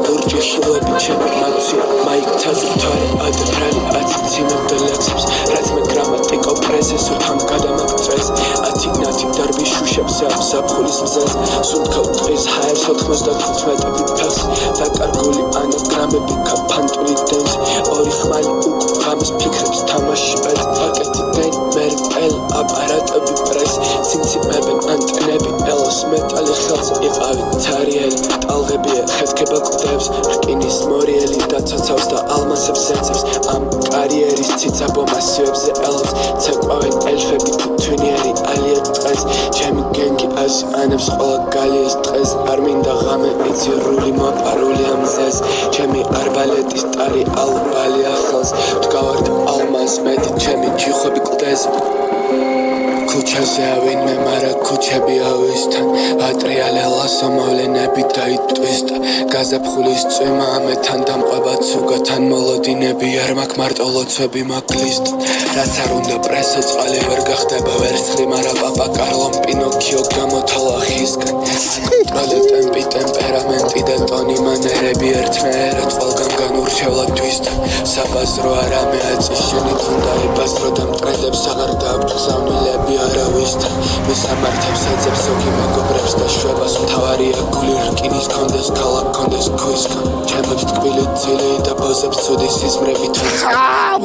Speaker 2: ლურჯი ხილვები ჩემი მაცია მაიქცაზე თვარე ადრალი აციცინებდა ლექსებს რაც მე გრამატიკო პრეზესურ ხამ გადამაგწრეს ათიგნათი დარბი შუშებს საფხულის მზეს სუნთქავ ტყის ჰაერს 95 თავს დაკარგული ანაგრამები კაფანტული დენს ორი ხმალი უკ ღამის ფიქრებს თამაში პეც პაკეტი დენ მერპელ აპარატები პრეს ცინციმებენ ანტენები ელოს მეტალი ხელს იყავი თარიელი ტალღები ხეთქება კლდებს რკინის მორიელი და ცოცავს და ალმასებს ეცებს ამ კარიერის ციცაბო მასივებზე ელოს ცეკვავენ ელფები თვითნიერი ალია ტყეს ჩემი გენგი აში ანებს ყველა გალიეს ტყეს არ მინდა ღამე იცი რული მოპარული ამზეს ჩემი არბალეტის ტარი ალბალია ხელს ვდგავართ ალმას მეტი ჩემი ჯიხვები კლდეს ქუჩაზე ავინმე მარა ქუჩები ავისთან ატრიალელა სამავლენები დაიტვისტა გაზაფხულის წვიმა ამეთან დამყვება ცუგათან მოლოდინები არ მაქვს მარტო ლოცვები მაგლისტ რაც არ უნდა პრესო წყალი ვერ გახდება ვერცხლი მარა პაპა კარლომ პინოქიო გამოთალა ხისგან ტროლე ტემპი ტემპერამენტი და ტონი მანერები ერთნაირად ყველგან განურჩევლა twist საბაზრო არამე აწიშენი თუნდა ებაზრო და მტრედებს აღარ დააქვთ გზავნილები არავისთან მისამართებს ეძებს ზოგი მეგობრებს და შვებას მთავარია გული რკინის კონდეს ქალაქ კონდეს ქვისგან ჩემებს ტკბილი ძილი და ბოზებს ცუდი სიზმრები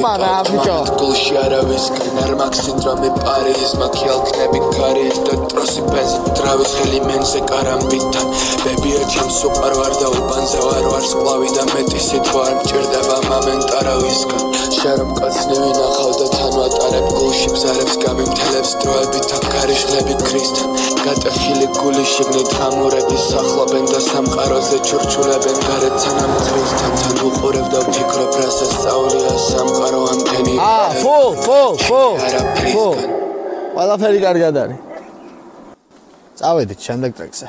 Speaker 1: მარა ბიჭო
Speaker 2: გულში არავისგან არ მაქვს სინდრომი პარიზ მაქვს ალქნები ქარის და ტროსი ბენზი დრავის ხელი მენზე კარამბიდან ბებია ჩემს უყარვარ და უბანზე ვარ სკლავი და მეტი სიტყვა არ მჭირდება მომენტ არავისგან შერომ კაცნი ვინახავ და თან ვატარებ გულში ბზარებს გამიმთელებს დროებით აქ გარიშლები ქრისტთან გატეხილი გული შიგნით ხამურები სახლობენ და სამყაროზე ჩურჩულებენ გარეთ სანამძღვრისთან თან უყურებ და ვფიქრობ რას ესწავლია სამყარო ამდენი
Speaker 1: ფო ყველაფერი კარგად არის წავედით შემდეგ ტრეკზე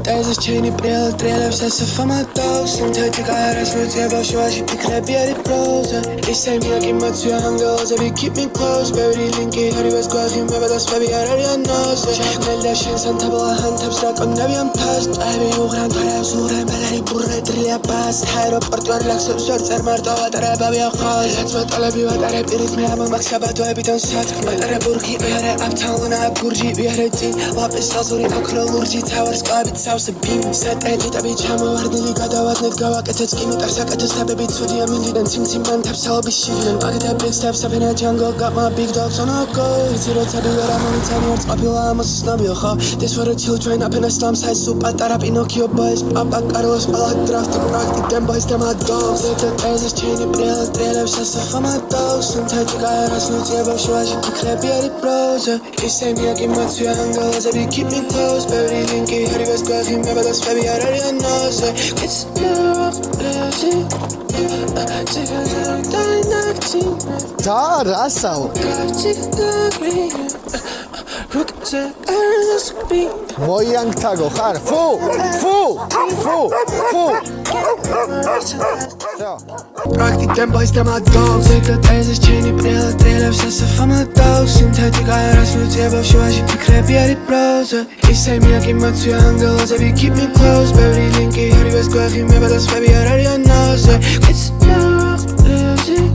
Speaker 2: Tezes cheni prel trelevs as a famatos Sintetic iris with your bush wash you pick up your prosa They say me like emotion angles if you keep me close Baby linky how you was close you remember that's baby I already know Chakmel dashes and table hand taps like on nevi am touched I be you grand para sura melari burre trilia pass Hairo part your relax sort marto atare baby a khaz Let's what all of you atare pirit me am maksabato ebiton sat Atare burgi are uptown na gurji we are tin lapis azuri akro lurji towers qabit Sauce beams at edge of each hammer, the Ligada was not go at its skin, or sack at the step a bit to the amended and since man taps all be shooting. I get big steps up in a jungle, got my big dogs on a go. It's a tabu where I'm on 10 yards, popular, I'm a snubby. This for the children up in a slum size soup at that Pinocchio boys, Papa Carlos, Pala drafting, practic them boys, them hot dogs. There's a chain of braille, trail of sass of my dogs. Sometimes you got a snooty about shows, you pick up your browser. You say me, I give my two angles, if you keep me close, baby, linky, Harry was Cause you remember that's baby, I already know so It's never crazy
Speaker 1: Da, rasau Moyang tago, khar Fu
Speaker 2: Practic them boys, them hot dogs Take the tezes, cheni, prela, trelevs As if I'm a dog Synthetic iris, with your bush wash you pick up your browser You say me, I give my two angles If you keep me close, baby, linky How you was good, you remember that's baby, I already know so It's never crazy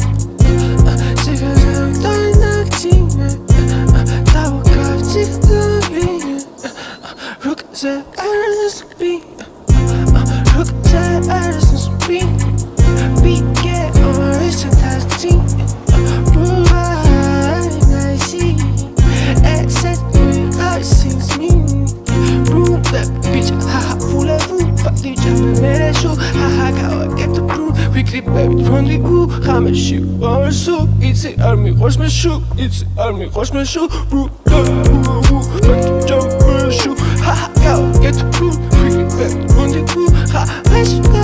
Speaker 2: Army horse me shoot, it's army horse me shoot, back to jump me shoot, ha go get the proof, freaking back on the crew, ha let's go,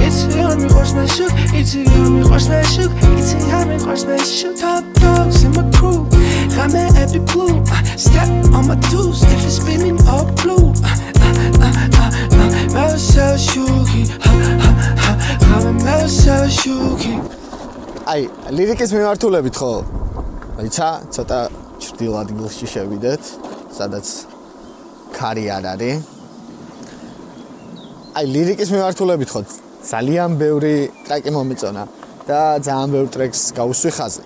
Speaker 2: it's army horse me shoot, it's army horse me shoot, it's army horse me shoot, top dogs in my crew, I'm at every blue, step on my toes if it's spinning all blue, Melsa Shuki, Melsa Shuki.
Speaker 1: Ai, ლირიკის მიმართულებით ხო? აიცა, ცოტა ჭრდილ ადგილში შევიდეთ, სადაც ქარი არ არის. Ai, ლირიკის მიმართულებით ხო? ძალიან ბევრი ტრეკი მომეწონა და ძალიან ბევრ ტრეკს გავუსვი ხაზი.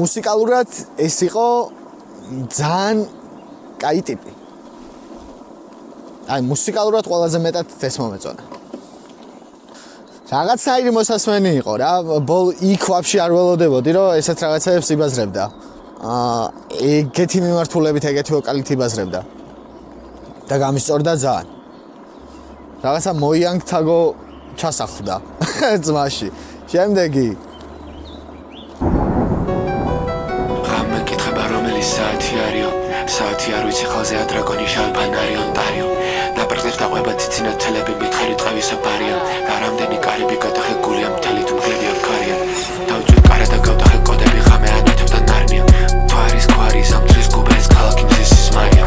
Speaker 1: მუსიკალურად ეს იყო ძალიან კაი ტიპი. Ai, მუსიკალურად ყველაზე მეტად ეს მომეწონა. რაღაცნაირი მოსასმენი იყო რა, იქ ვაფშე არ ველოდებოდი, რომ ესეთ რაღაცებს იბაზრებდა. ეგეთი მიმართულებით, ეგეთი ვოკალით იბაზრებდა. და გამისწორდა ძალიან. რაღაცა მოიანგთაგო ჩასახლდა ძმაში. შემდეგი
Speaker 2: რამე კითხება რომელი საათი ერთი არ ვიცი ხალზე დრაკონი შავი ფანარი ონტარიო ნაპრტებს დაყვება ციცინად თელები მითხერი ტყევის აფარია და რამდენი კარიბი გადახეგულია მთელი თუნგლები აქარია დავწვი კარა და გავდახე კოდები ღამე ანათებდა ნარმია თუ არის გვარი სამთრის გუბერს ქალაქი მზის მარია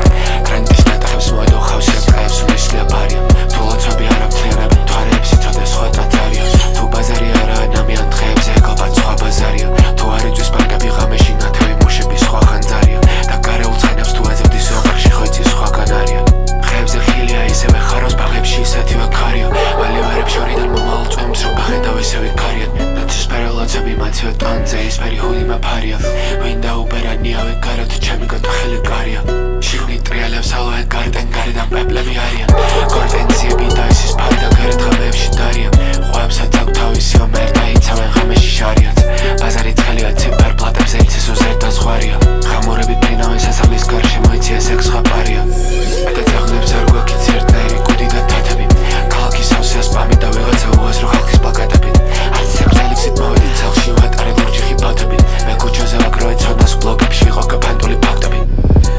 Speaker 2: გრანტის ნატახებს მოედო ხავსია კაებს უმისლია ბარია თუ ლოცვები არ აფრიანები თვარეებს იცოდე სხვა ტაცარია თუ ბაზარი არაა ნამიან დღეებზე ეკალბად სხვა ბაზარია თუ არ იწვის ბანკები ღამეში ნათევი მუშები სხვა ხანძარია და გარეულ ცხენებს თუ აძებდი სოღარში ხო იცის სხვა განარია ხეებზე ხილია ისევე ხაროს ბაღებში ისეთივე ქარია ვალივარებს შორიდან მომავალ წვემს რომ გახედავ ისევე ქარია ნაცისფერი ლოცვები მათივე ტანზე ისფერი ჰული მაფარია ვინ დაუბერანიავე გარეთ ჩემი გადახელი კარია შიგნით ტრიალებს ალოე გარდენ გარედან პეპლები არიან გორტენციები და ისის ფარი და გარეთ ღამეებში დარიან ღვაებსაც აქვს თავისი ომერი და იცავენ ღამეში შარიაც ბაზარი ცხელია ციფერპლატებზე იცის უზერდ და ზღვარია ხამურები ფრინავენ სასამლის გარშე მოიცია სექს ხაპარია მეტად არ გვაქვს ერთნაირი კუდი და თათები ქალაქი სავსეა სპამი და ვიღაცა უაზრო ხალხის პლაკატებით არც სექსელიქსით მოვედი ცელში ვატარე ლურჯი ხიბათები მე ქუჩაზე ვაგროვე ცოდნას ბლოგებში იყო გაფანტული ფაქტები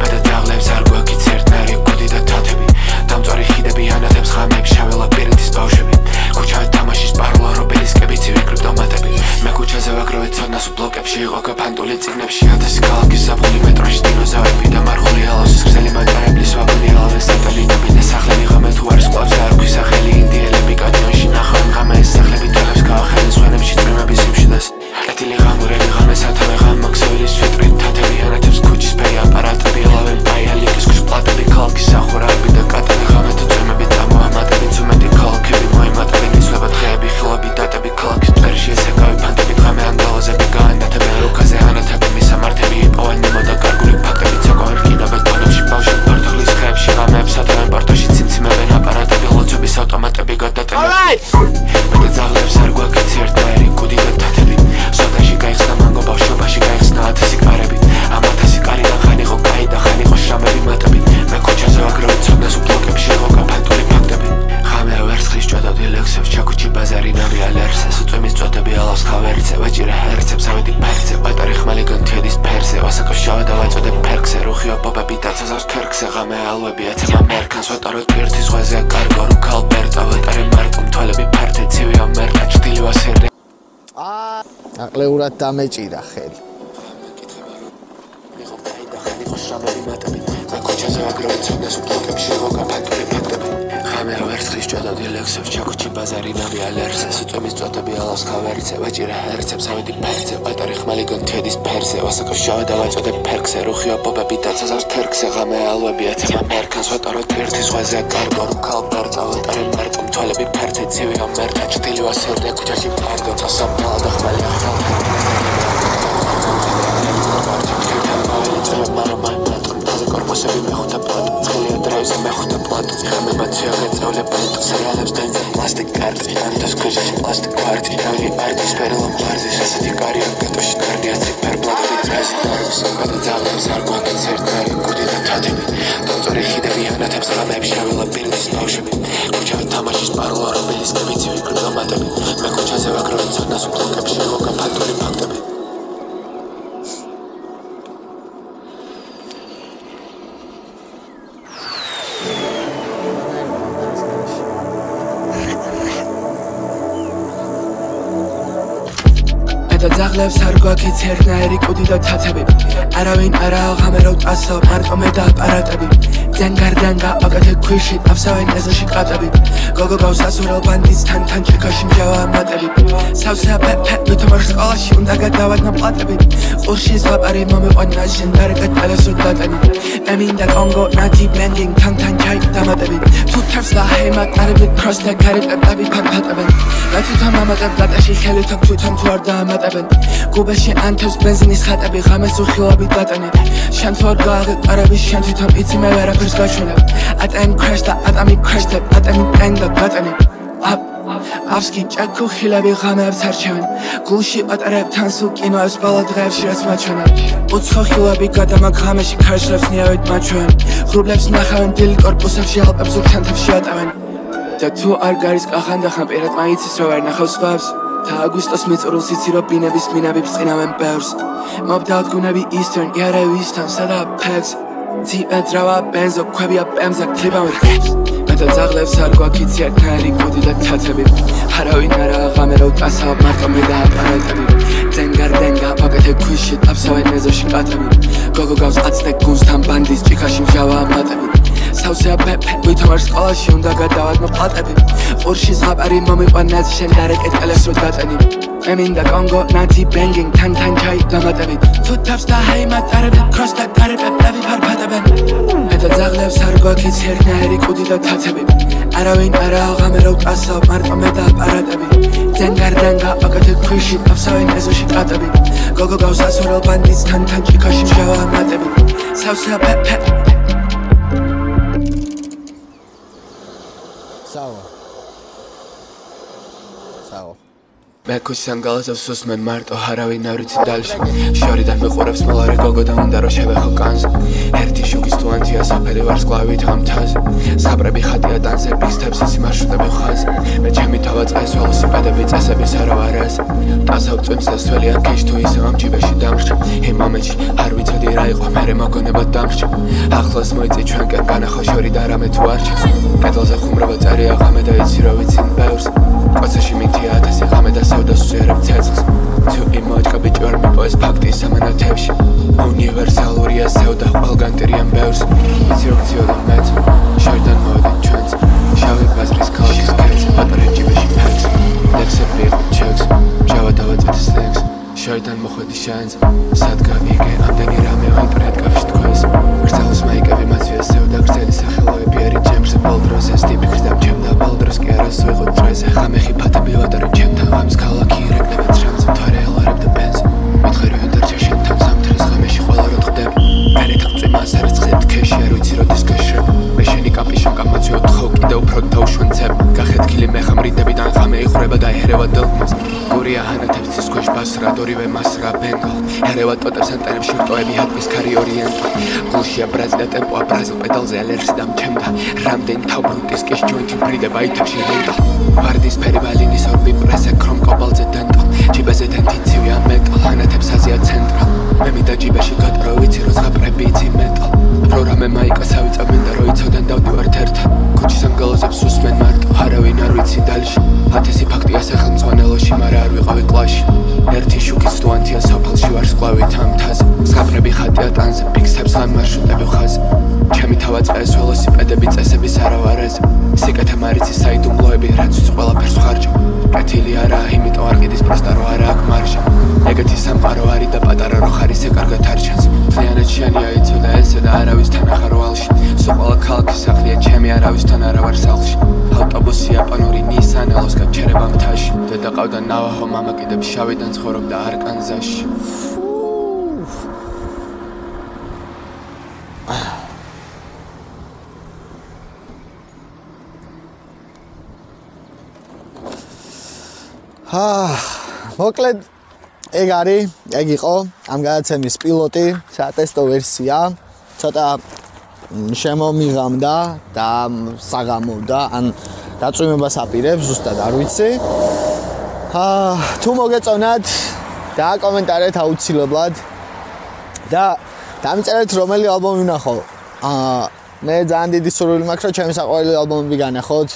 Speaker 2: მეტად არ გვაქვს ერთნაირი კუდი და თათები დამწვარი ხიდები ანათებს ღამეებში შაველა პირეთის ბავშვები ქუჩაზე თამაშის პარლო რობელისკები ცივი კრიპტომატები მე ქუჩაზე ვაგროვე ცოდნას ბლოგებში იყო გაფანტული წიგნებში ათასი ქალაქის ზაფხული მეტროში დინოზავრები და მარხული ალავსის გრძელი მანკარებლის ვაგონი ალავენ სატელიტები და სახლები ღამე თუ არის კლავს და არ ქვის სახელი ინდიელები კანიონში ნახავენ ღამე ეს სახლები თვალებს გაახენენ სხვენებში წვიმების სიმშვიდეს ეტილი ღამურები ღამე სათავე ღამმოქსევილის ვიტრინ თათები ანათებს ქუჩის ფერი აპარატები ალავენ პაიალიკის ქვის პლატები ქალაქის სახურაები და კატები ღამე თუ წვიმები წამოამატებით უმეტი ქალაქები მოემატებენ იცვლება დღეები ხილები დატები ქალაქის წვერში ესეკავი ფანტები ღამე ანგალოზები გაანათებენ რუკაზე ანათები მისამართები იპოვენ ნემო და გარგული ფაქტები ცეკვავენ რკინავენ ტონებში ბავშვები პარტოხლის ხეებში ღამეებს ატევენ პარტოში ციმციმებენ აპარატები ლოცვების ავტომატები გადატანენ მეტად არ გვაქვს ერთნაირი კუდი და თათები სოდაში გაიხსნა მანგო ბავშვობაში გაიხსნა 1000 კარები ამ 1000 კარიდან ხან იყო კაი და ხან იყო შრამები მატები მე ქუჩაზე ვაგროვე ცოდნას ბლოგებში იყო გაფანტული ფაქტები ღამე ვერცხლის ჭოდავდი ლექსებს ჩაქუჩი ბაზარი ნავი ალერსეს უწვიმის წოდები ალავს ხავერიცე ვაჭირე ჰერცებს ავედი ფერცე პატარი ხმალი განთიედის ფერზე ვასაკოს შავე და ვაწოდებ ფერქზე რუხიო პოპები დაცაზავს ქერქზე ღამე ალვები აცემა მერქანს ვატაროთ პირთის ზღვაზე კარგო რუკალ ბერტა ვატარე მარტო მთვალები ფართე ცივია მერკა ჭდილი ვასერნე
Speaker 1: აყლეურად დამეჭირა ხელი
Speaker 2: იყო კაი და ხან იყო შრამები მატები მე ქუჩაზე ვაგროვე ცოდნას ბლოგებში იყო გაფანტული ფაქტები ღამე ვერცხლის ჭოდავდი ლექსებს ჩაქუჩი ბაზარი ნავი ალერსეს უწვიმის წოდები ალავს ხავერიცე ვაჭირე ჰერცებს ავედი ფერცე პატარი ხმალი განთიედის ფერზე ვასაკოს შავე და ვაწოდებ ფერქზე რუხიო პოპები დაცაზავს ქერქზე ღამე ალვები აცემა მერქანს ვატაროთ პირთის ზღვაზე კარგო რუკალ ბერტა ვატარე მარტო მთვალები ფართე ცივია მერკა ჭდილი ვასერნე ქუჩაში პარდო წასაფრალა და ხმალი კორპუსები მეხუთე პლატო ცხელია დრევზე მეხუთე პლატო ღამე მაცია გეწევლე პლატო სერიალებს დაიძე პლასტიკ კარტი ანტოს ქუჩის პლასტიკ კვარტი ნავი არტის ფერელო მარზის ასეთი კარია გატოში კარდია ციფერ პლატოები წრეს დაროს გადაძაღლებს არ გვაქვს ერთნაირი კუდი და თათები დამწვარი ხიდები ანათებს ღამეებში შაველა პირეთის ბავშვები ქუჩაზე თამაშის პარლო რობელისკები ცივი კრიპტომატები მე ქუჩაზე ვაგროვე ცოდნას ბლოგებში იყო გაფანტული ფაქტები ძაღლებს არ გვაქვს ერთნაირი კუდი და თათები არავინ არაა ღამე რო წასო მარტო მე და აპარატები ძენ გარდან გააკეთე ქვიში ავსავენ ეზოში კატები გოგო გავს ასურელ ბანდის თან ჭიქაში მჟავა ამატები სავსეა პეპე ვითომარ სკოლაში უნდა გადავადგა პლატები ყურში ზღაპარი მომეყვანა ჟენდარეკად პალასურ დატანი ემინდა კონგო ნათი ბლენდინგ თან ჩაი დამატები თუ თავს ლაჰემა კარები კროს და კარები ფანფატებენ რა თვითონ ამატებ დატაში ხელი თვითონ თუ არ დაამატებენ გუბეში ანთებს ბენზინის ხატები ღამეს უხილავი დატანე შენ თუ არ გააღეკარები შენ თვითონ იცი მე ვერაფერს გაჩვენებ ატემ კრაშ და ატამი კრაშდებ ატემი პენ და დატანე ავსკი ჭაქუ ხილები ღამეებს არჩევენ გულში პატარებთან სულ კინოებს ბალა დღეებში რაც მაჩვენებ უცხო ხილები გადამაგ ღამეში ქარიშლებს ნიავით მაჩვენ ღრუბლებს ნახავენ დილ კორპუსებში ალპებს უქთანთებში ატავენ და თუ არ გარის კახანდახან პირად მაიცის რო ვერ ნახავს სხვებს და აგვისტოს მიწურულს იცი რო ბინების მინები ბწყინავენ ბევრს მობდავთ გუნები Eastern იარევისთან სადა ფექს ძიმედრავა ბენზო ქვებია პემზა კლიპავერკებს და ზაღლებს არ გვაქიცი ერთნაირი კუდი და ცაცები არავინ არა აღამერავ ტასავ მარტო მე და აპარატები ძენგარდენგა პაკეთე ქვიში აფსავენ ეზოში კატები გოგო გავს აცდე გუნსთან ბანდის ჭიქაში მჟავა მატები სავსეა პეპე ვითომარ სკოლაში უნდა გადავად მოპატები ყურში ზღაპარი მომიყვანაც შენ დარეკე ტელეს რო დატენი მე მინდა კონგო ნათი ბენგინგ თან ჩაი დამატები თუ თავს და ჰაი მატარები ქროს და კარებები ფარფატებენ და ზაღლებს არ გვაქიცი ერთნაირი კუდი და თათები არავინ არა აღამერავ ტასავ მარტო მე და აპარატები ძენგარდენგა პაკეთე ქვიში აფსავენ ეზოში კატები გოგო გავს ასურელ ბანდის თან ჭიქაში მჟავა მატები სავსეა პეპე
Speaker 1: საო
Speaker 2: მე ქუსიან გალაზავს სუსმენ მარტო არავინ არ ვიცი დალში შორიდან მეყურებს მოლარე გოგო და უნდა რომ შევეხო კანზე ერთი შუქის თუანთია საფელი ვარსკვლავით ამთაზე საბრები ხატია დანზე ბიგსთებს ისი მარშრუტები ხაზ მე ჩემი თავა წაეს ველოსიპედები წესების არა არაზე ტასავ წვიმს და სველია ქეშ თუ ისე ამ ჯიბეში დამრჩა იმ მომენტში არ ვიცოდი რა იყო მერე მოგონებად დამრჩა ახლოს მოიწი ჩვენკენ განახო შორი და რამე თუ არ ჩეს კედელზე ხუმრობა წერია ღამე და იცი რო ვიცინ ბევრს კოცეში მითია ათასი ღამე და სევდას ვწერებ ცეცხლს თუ იმოჭკა ბიჭი ვერ მიპოვეს ფაქტი სამანათებში უნივერსალურია სევდა ყველგან ტირიან ბევრს იცი რო გციოდა მეც შორიდან მოვედი ჩვენც შავი ბაზრის ქალაქის კეც პატარა ჯიბეში ფექს ლექსები იყო ჩექს მჟავა დავაწეთი სლენგს შორიდან მოხვედი შენს სად გავიგე ამდენი რამე ვინტერნეტ კაფეში თქვენს გრძელს მაიკები მაცვია სევდა გრძელი სახელოები ერი ჩემზე ბოლდროს ეს ტიპი გრძდა ჩემდა ბოლდროს კი არა სოიღო დროზე ხამეხი ფათები ვატარე ჩემთან ღამის ქალაქი ირეკნებად შამზე მთვარე ელარებ და ბენზი მითხე რომ ინტერჩა შენთან სამთრის ღამეში ყველა რო ტყდებ გარეთ წვიმას არის ცხეთ ქეში არ ვიცი როდის გაშრებ მე შენი კაპიშონ კამაცვიო თხო კიდე უფრო თავშვენცებ გახეთქილი მე ხამრიდებიდან ღამე იხრება და ერევა დელკმას გურია ჰანათებს ცის ქვეშ ბასრად ორივე მასრა ბენგალ ერევა ტოტებს ანტენებში რტოები ჰატმის ქარი ორიენტა გულშია ბრაზი და ტემპოა ბრაზილ პედალზე ალერსი დამჩემდა რამდენი თავბრუნკის კეშ ჯოინტი ბრიდება ითებში რენტა ვარდის ფერი ბალინის ორბი პრესე ქრომ კობალზე დენტალ ჯიბეზე დენტიცივია მეტალ ჰანათებს აზია ცენტრალ მე მინდა ჯიბეში გატრო ვიცი რო ზღაპრები იცი მეტალ რო რამე მაიკას ავიწა მინდა რო იცოდენ დავდივართ ერთად ქუჩის ამ გალაზებს უსმენ მარტო არავინ არ ვიცი დალში ათასი ფაქტია სახელმძღვანელოში მარა არ ვიყავი კლასში ერთი შუქის თუანთია საფალში ვარსკვლავით ამთაზე ზღაპრები ხატია ტანზე ბიგსთებს ან მარშრუტები ხაზ ჩემი თავა წაეს ველოსიპედები წესების არავარეზე სიკეთე მარიცი საიდუმლოები რაც ვიცი ყველაფერს ვხარჯავ კეთილი არა იმიტომ არ ყიდის პროსტა რო არა აქ მარჟა ეგეთი სამყარო არის და პატარა რო ხარ ისე კარგად არ ჩანს მთლიანად შენია იცოდა ესე და არავისთან ახარ ვალში სულ ყველა ქალაქის სახლია ჩემი არავისთან არა ვარ სახლში ავტობუსი აპანური ნისან ელოს გაჩერება მთაში დედა ყავდა ნავაჰო მამა კიდევ შავიდან ცხოვრობდა არკანზაში
Speaker 1: მოკლედ ეგ არის, ეგ იყო ამ გადაცემის პილოტი, სატესტო ვერსია, ცოტა შემომიღამდა და საღამოვდა, ან დაწვიმებას აპირებს, ზუსტად არ ვიცი. თუ მოგეწონათ, დააკომენტარეთ აუცილებლად და დამიწერეთ რომელი ალბომი ვნახო. მე ძალიან დიდი სურვილი მაქვს, რომ ჩემი საყვარელი ალბომები განახოთ.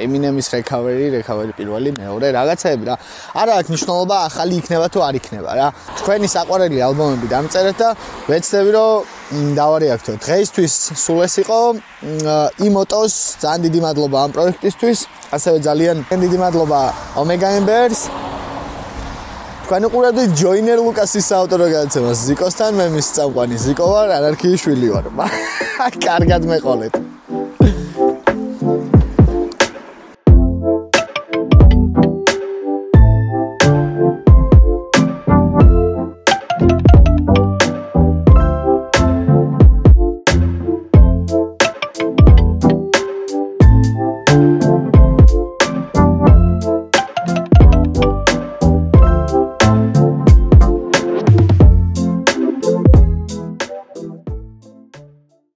Speaker 1: Eminem's recovery პირველი, მეორე რაღაცები რა. არა აქვს მნიშვნელობა ახალი იქნება თუ არ იქნება რა. თქვენი საყვარელი ალბომები დამწერეთ და ვეცდები რომ დავარეაქტო. დღეისთვის სულ ეს იყო. იმოტოს ძალიან დიდი მადლობა ამ პროექტისთვის. ასევე ძალიან დიდი მადლობა Omega Embers. თქვენ უყურებთ Joiner Lucas-ის საავტორო გადაცემას. ზიკოსთან მე მის წამყვანი ზიკო ვარ, ანარქიის შვილი ვარ. კარგად მეყოლეთ.